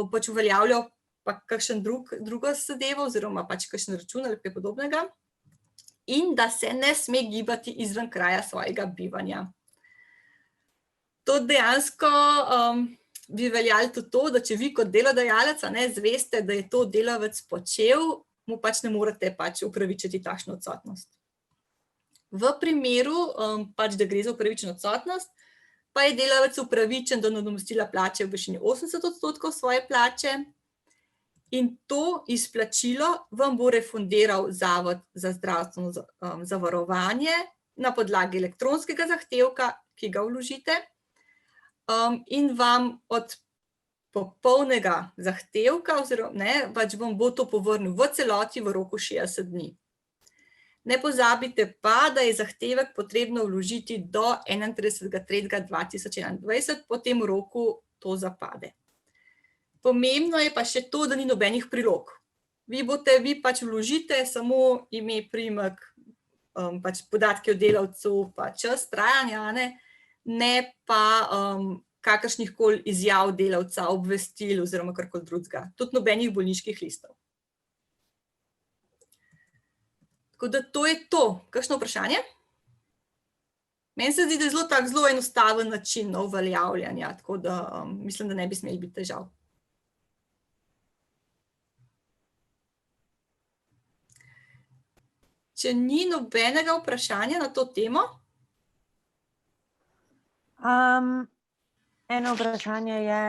pač uveljavljal pa kakšen drugo zadevo oziroma pač kakšen račun ali kaj podobnega in da se ne sme gibati izven kraja svojega bivanja. To dejansko bi veljalo tudi to, da če vi kot delodajalec zveste, da je to delavec počel, mu pač ne morete pač upravičiti takšno odsotnost. V primeru, pač, da gre za upravičeno odsotnost, pa je delavec upravičen do nadomestila plače v višini 80% svoje plače in to izplačilo vam bo refundiral Zavod za zdravstveno zavarovanje na podlagi elektronskega zahtevka, ki ga vložite, in vam od popolnega zahtevka, oziroma pač vam bo to povrnil v celoti v roku 60 dni. Ne pozabite pa, da je zahtevek potrebno vložiti do 31.3.2021, po tem roku to zapade. Pomembno je pa še to, da ni nobenih prilog. Vi pač vložite samo ime, priimek, pač podatke o delavcu, pa čas trajanja, ne pa kakršnihkoli izjav delavca, obvestil oziroma karkoli drugega. Tudi nobenih bolniških listov. Tako da to je to. Kakšno vprašanje? Meni se zdi, da je zelo enostaven način uveljavljanja, tako da mislim, da ne bi smeli biti težav. Če ni nobenega vprašanja na to temo? Eno vprašanje je,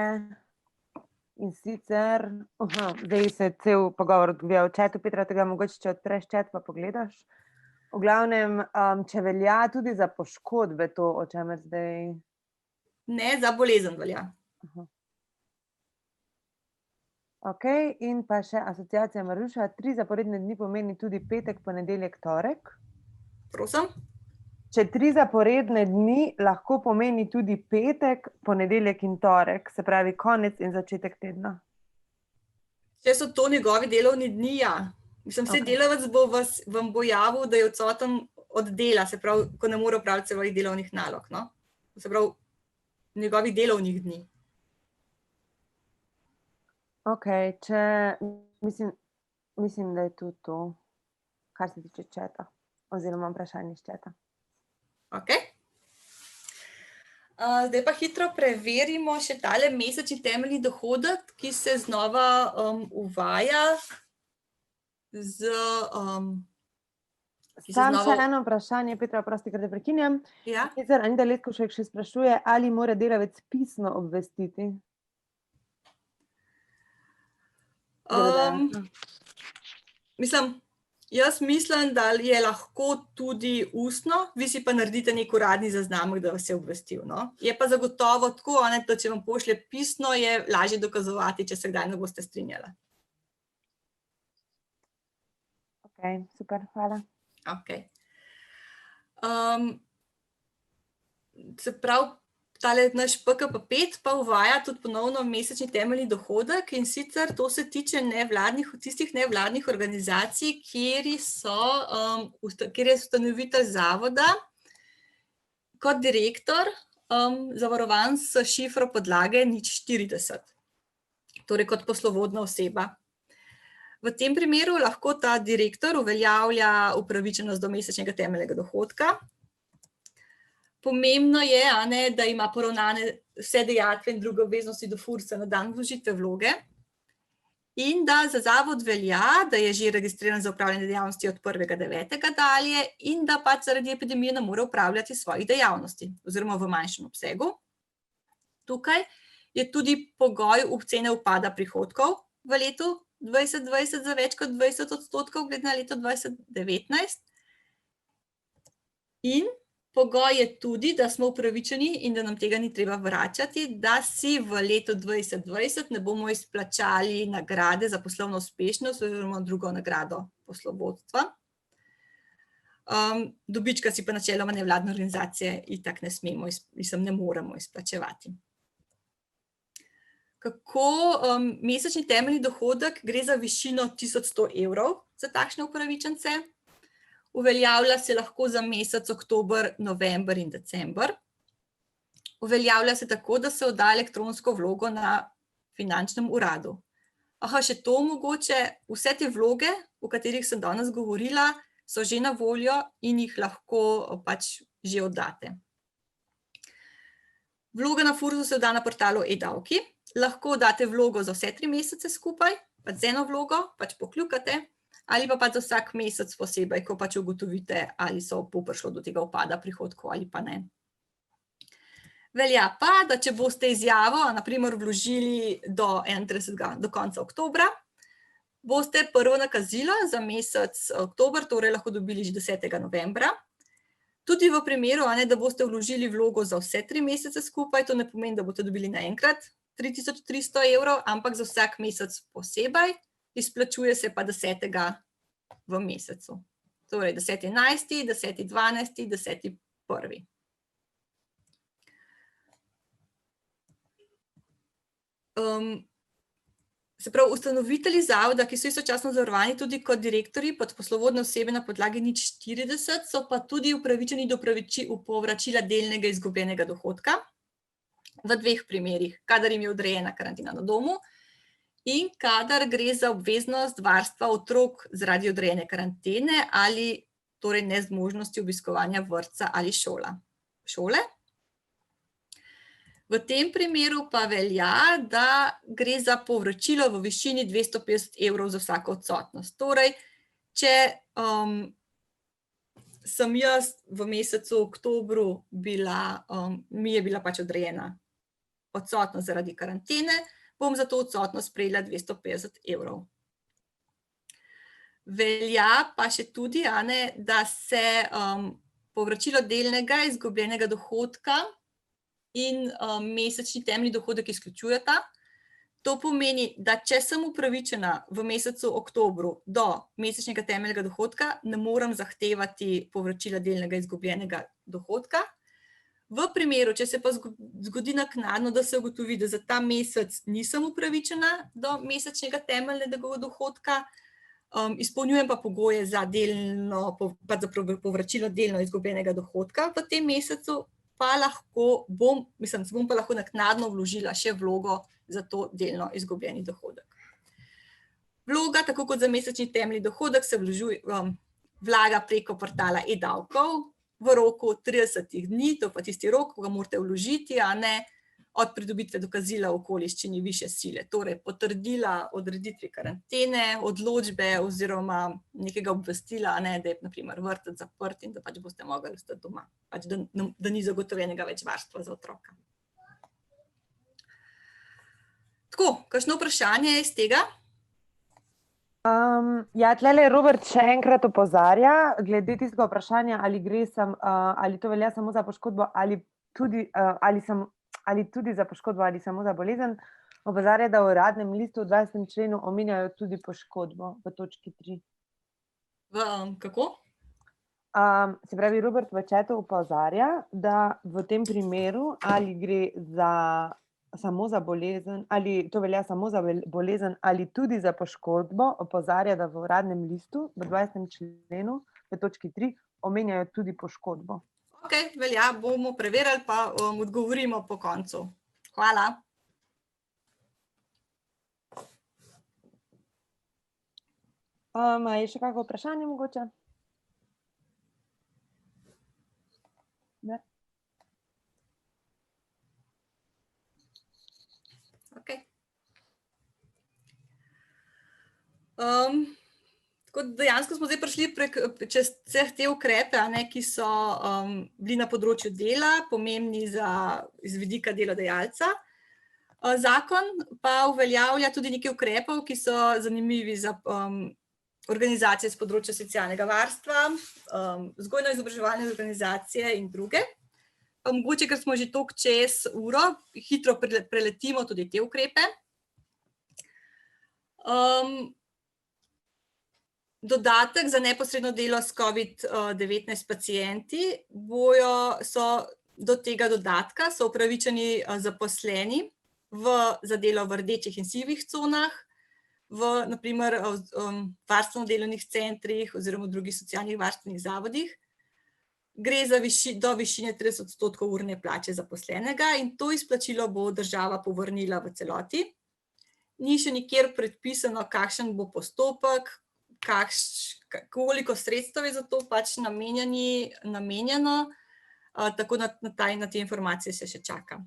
in sicer, zdaj se cel pogovor odvija v chatu, Petra, tega mogoče, če odpreš chat pa pogledaš. V glavnem, če velja tudi za poškodbe to, o čemer zdaj... Ne, za bolezen velja. Ok, in pa še asociacija Maruša, 3 zaporedne dni pomeni tudi petek, ponedeljek, torek. Prosim? Če 3 zaporedne dni lahko pomeni tudi petek, ponedeljek in torek, se pravi konec in začetek tedna. Če so to njegovi delovni dni, ja. Mislim, vse delavec vam bo javil, da je odsoten od dela, se pravi, ko ne more opraviti svojih delovnih nalog, no? Se pravi, njegovih delovnih dni. Ok, mislim, da je tudi to, kar se tiče chata, oziroma vprašanje iz chata. Ok. Zdaj pa hitro preverimo še tale mesečni temeljni dohodek, ki se znova uvaja z... Samo še eno vprašanje, Petra, prosti, ker te prekinjam. Ja? Sicer Anita Letkovšek še sprašuje, ali mora delavec pisno obvestiti? Mislim, jaz mislim, da je lahko tudi ustno, vi si pa naredite nek uradni zaznamek, da vas je obvestil, no. Je pa zagotovo tako, da če vam pošlje pisno, je lažje dokazovati, če se kdaj ne boste strinjala. Ok, super, hvala. Ok. Se pravi, tale naš PKP5 pa uvaja tudi ponovno mesečni temeljni dohodek, in sicer to se tiče tistih nevladnih organizacij, kjer je ustanovitelj zavoda kot direktor zavarovan s šifro podlage 040, torej kot poslovodna oseba. V tem primeru lahko ta direktor uveljavlja upravičenost do mesečnega temeljnega dohodka. Pomembno je, da ima poravnane vse dajatve in druge obveznosti do FURS-a na dan vložitve vloge in da za zavod velja, da je že registriran za opravljanje dejavnosti od 1.9. dalje in da pač zaradi epidemije ne more opravljati svojih dejavnosti oziroma v manjšem obsegu. Tukaj je tudi pogoj ocene upada prihodkov v letu 2020 za več kot 20% glede na leto 2019 in pogoj je tudi, da smo upravičeni in da nam tega ni treba vračati, da si v letu 2020 ne bomo izplačali nagrade za poslovno uspešnost oziroma drugo nagrado poslovodstva. Dobička si pa načeloma nevladne organizacije itak ne moremo izplačevati. Kako mesečni temeljni dohodek gre za višino 1100 evrov za takšne upravičence? Uveljavlja se lahko za mesec oktober, november in december. Uveljavlja se tako, da se odda elektronsko vlogo na finančnem uradu. Še to mogoče, vse te vloge, o katerih sem danes govorila, so že na voljo in jih lahko pač že oddate. Vloga na FURS-u se odda na portalu e-davki. Lahko oddate vlogo za vse 3 mesece skupaj, pač z eno vlogo, pač pokljukate, ali pa za vsak mesec posebej, ko pač ugotovite, ali bo prišlo do tega upada prihodkov ali pa ne. Velja pa, da če boste izjavo, na primer, vložili do konca oktobra, boste prvo nakazilo za mesec oktober, torej lahko dobili že 10. novembra. Tudi v primeru, da boste vložili vlogo za vse 3 mesece skupaj, to ne pomeni, da boste dobili naenkrat 3300 €, ampak za vsak mesec posebej, izplačuje se pa 10. v mesecu. Torej 10.11., 10.12., 10.1. Se pravi, ustanovitelji zavoda, ki so istočasno zavarovani tudi kot direktorji pod poslovodne osebe na podlagi 0,40, so pa tudi upravičeni do povračila delnega izgubljenega dohodka v 2 primerih, kadar jim je odrejena karantena na domu in kadar gre za obveznost varstva otrok zaradi odrejene karantene ali torej nezmožnosti obiskovanja vrtca ali šole. V tem primeru pa velja, da gre za povračilo v višini 250 € za vsako odsotnost. Torej, če sem jaz v mesecu oktobru mi je bila pač odrejena odsotnost zaradi karantene, bom za to odsotnost prejela 250 €. Velja pa še tudi, da se povračilo delnega izgubljenega dohodka in mesečni temeljni dohodek izključujeta. To pomeni, da če sem upravičena v mesecu oktobru do mesečnega temeljnega dohodka, ne morem zahtevati povračila delnega izgubljenega dohodka. V primeru, če se pa zgodi naknadno, da se ugotovi, da za ta mesec nisem upravičena do mesečnega temeljnega dohodka, izpolnjujem pa pogoje za povračilo delno izgubljenega dohodka v tem mesecu, se bom pa lahko naknadno vložila še vlogo za to delno izgubljeni dohodek. Vloga, tako kot za mesečni temeljni dohodek, se vlaga preko portala e-davkov v roku 30 dni, to pa tisti rok, ko ga morate vložiti, od pridobitve dokazila o okoliščini višje sile, torej potrdila o odreditvi karantene, odločbe oziroma nekega obvestila, da je na primer vrtec zaprt in da pač boste mogli ostati doma, pač da ni zagotovljenega več varstva za otroka. Tako, kakšno vprašanje iz tega? Ja, tlele Robert še enkrat opozarja, glede tistega vprašanja, ali to velja samo za poškodbo ali tudi za poškodbo ali samo za bolezen, opozarja, da v uradnem listu v 20. členu omenjajo tudi poškodbo v točki 3. Kako? Se pravi, Robert v chatu opozarja, da v tem primeru ali gre samo za bolezen, ali to velja samo za bolezen ali tudi za poškodbo, opozarja, da v uradnem listu v 20. členu v točki 3 omenjajo tudi poškodbo. Ok, velja, bomo preverili pa odgovorimo po koncu. Hvala. Je še kakšno vprašanje mogoče? Ne? Ok. Dejansko smo zdaj prišli čez vse te ukrepe, ki so bili na področju dela, pomembni iz vidika delodajalca. Zakon pa uveljavlja tudi nekaj ukrepov, ki so zanimivi za organizacije z področja socialnega varstva, vzgojno-izobraževalne organizacije in druge. Pa mogoče, ker smo že toliko čez uro, hitro preletimo tudi te ukrepe. Dodatek za neposredno delo s COVID-19 pacienti so do tega dodatka upravičeni zaposleni za delo v rdečih in sivih conah, v na primer varstveno-delovnih centrih oziroma drugih socialnih varstvenih zavodih. Gre do višine 30% urne plače zaposlenega in to izplačilo bo država povrnila v celoti. Ni še nikjer predpisano, kakšen bo postopek, koliko sredstev je za to pač namenjeno, tako na te informacije se še čaka.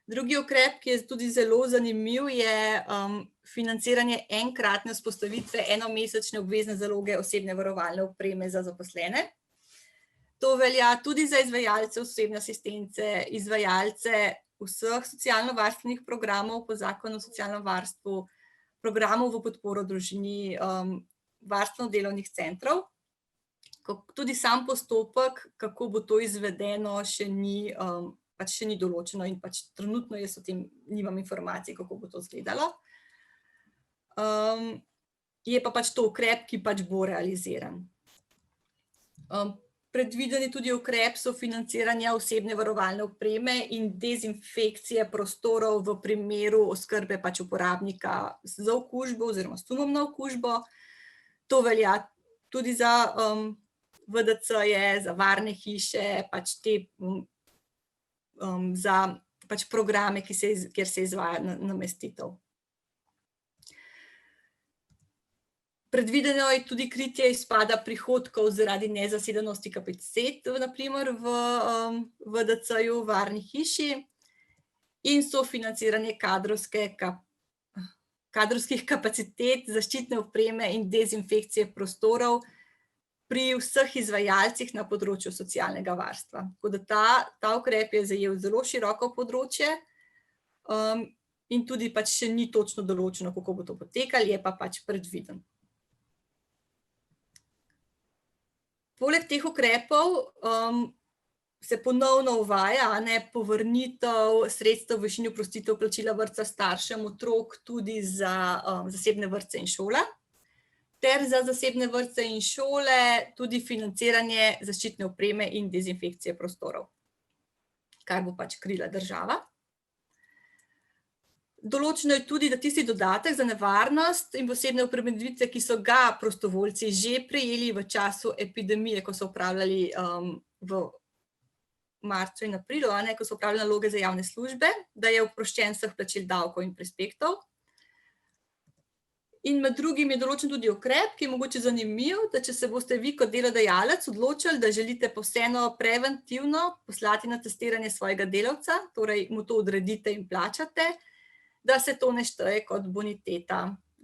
Drugi ukrep, ki je tudi zelo zanimiv, je financiranje enkratne vzpostavitve enomesečne obvezne zaloge osebne varovalne opreme za zaposlene. To velja tudi za izvajalce osebne asistence, izvajalce vseh socialno-varstvenih programov po zakonu o socialnem varstvu, programov v podporo družini, varstveno-delovnih centrov. Tudi sam postopek, kako bo to izvedeno, še ni določeno in trenutno jaz o tem nimam informacij, kako bo to izgledalo. Je pa to ukrep, ki bo realiziran. Predviden je tudi ukrep sofinanciranja osebne varovalne opreme in dezinfekcije prostorov v primeru oskrbe uporabnika z okužbo oziroma s sumom na okužbo. To velja tudi za VDC-je, za varne hiše, za programe, kjer se izvaja namestitev. Predvideno je tudi kritje izpada prihodkov zaradi nezasedenosti kapacitet, na primer v VDC-ju, varni hiši, in sofinanciranje kadrovskih kapacitet, zaščitne opreme in dezinfekcije prostorov pri vseh izvajalcih na področju socialnega varstva. Tako da ta ukrep je zajel zelo široko področje in tudi še ni točno določeno, kako bo to potekalo, je pa predviden. Poleg teh ukrepov se ponovno uvaja povrnitev sredstev v višini oprostitev plačila vrtca staršem otrok tudi za zasebne vrtce in šole, ter za zasebne vrtce in šole tudi financiranje zaščitne opreme in dezinfekcije prostorov, kar bo krila država. Določeno je tudi, da tisti dodatek za nevarnost in posebne obremenitve, ki so ga prostovoljci že prejeli v času epidemije, ko so opravljali v marcu in aprilu, ko so opravljali naloge za javne službe, da je oproščen vseh plačil davkov in prispevkov. In med drugim je določen tudi ukrep, ki je mogoče zanimiv, da če se boste vi kot delodajalec odločili, da želite vseeno preventivno poslati na testiranje svojega delavca, torej mu to odredite in plačate, da se to ne šteje kot boniteta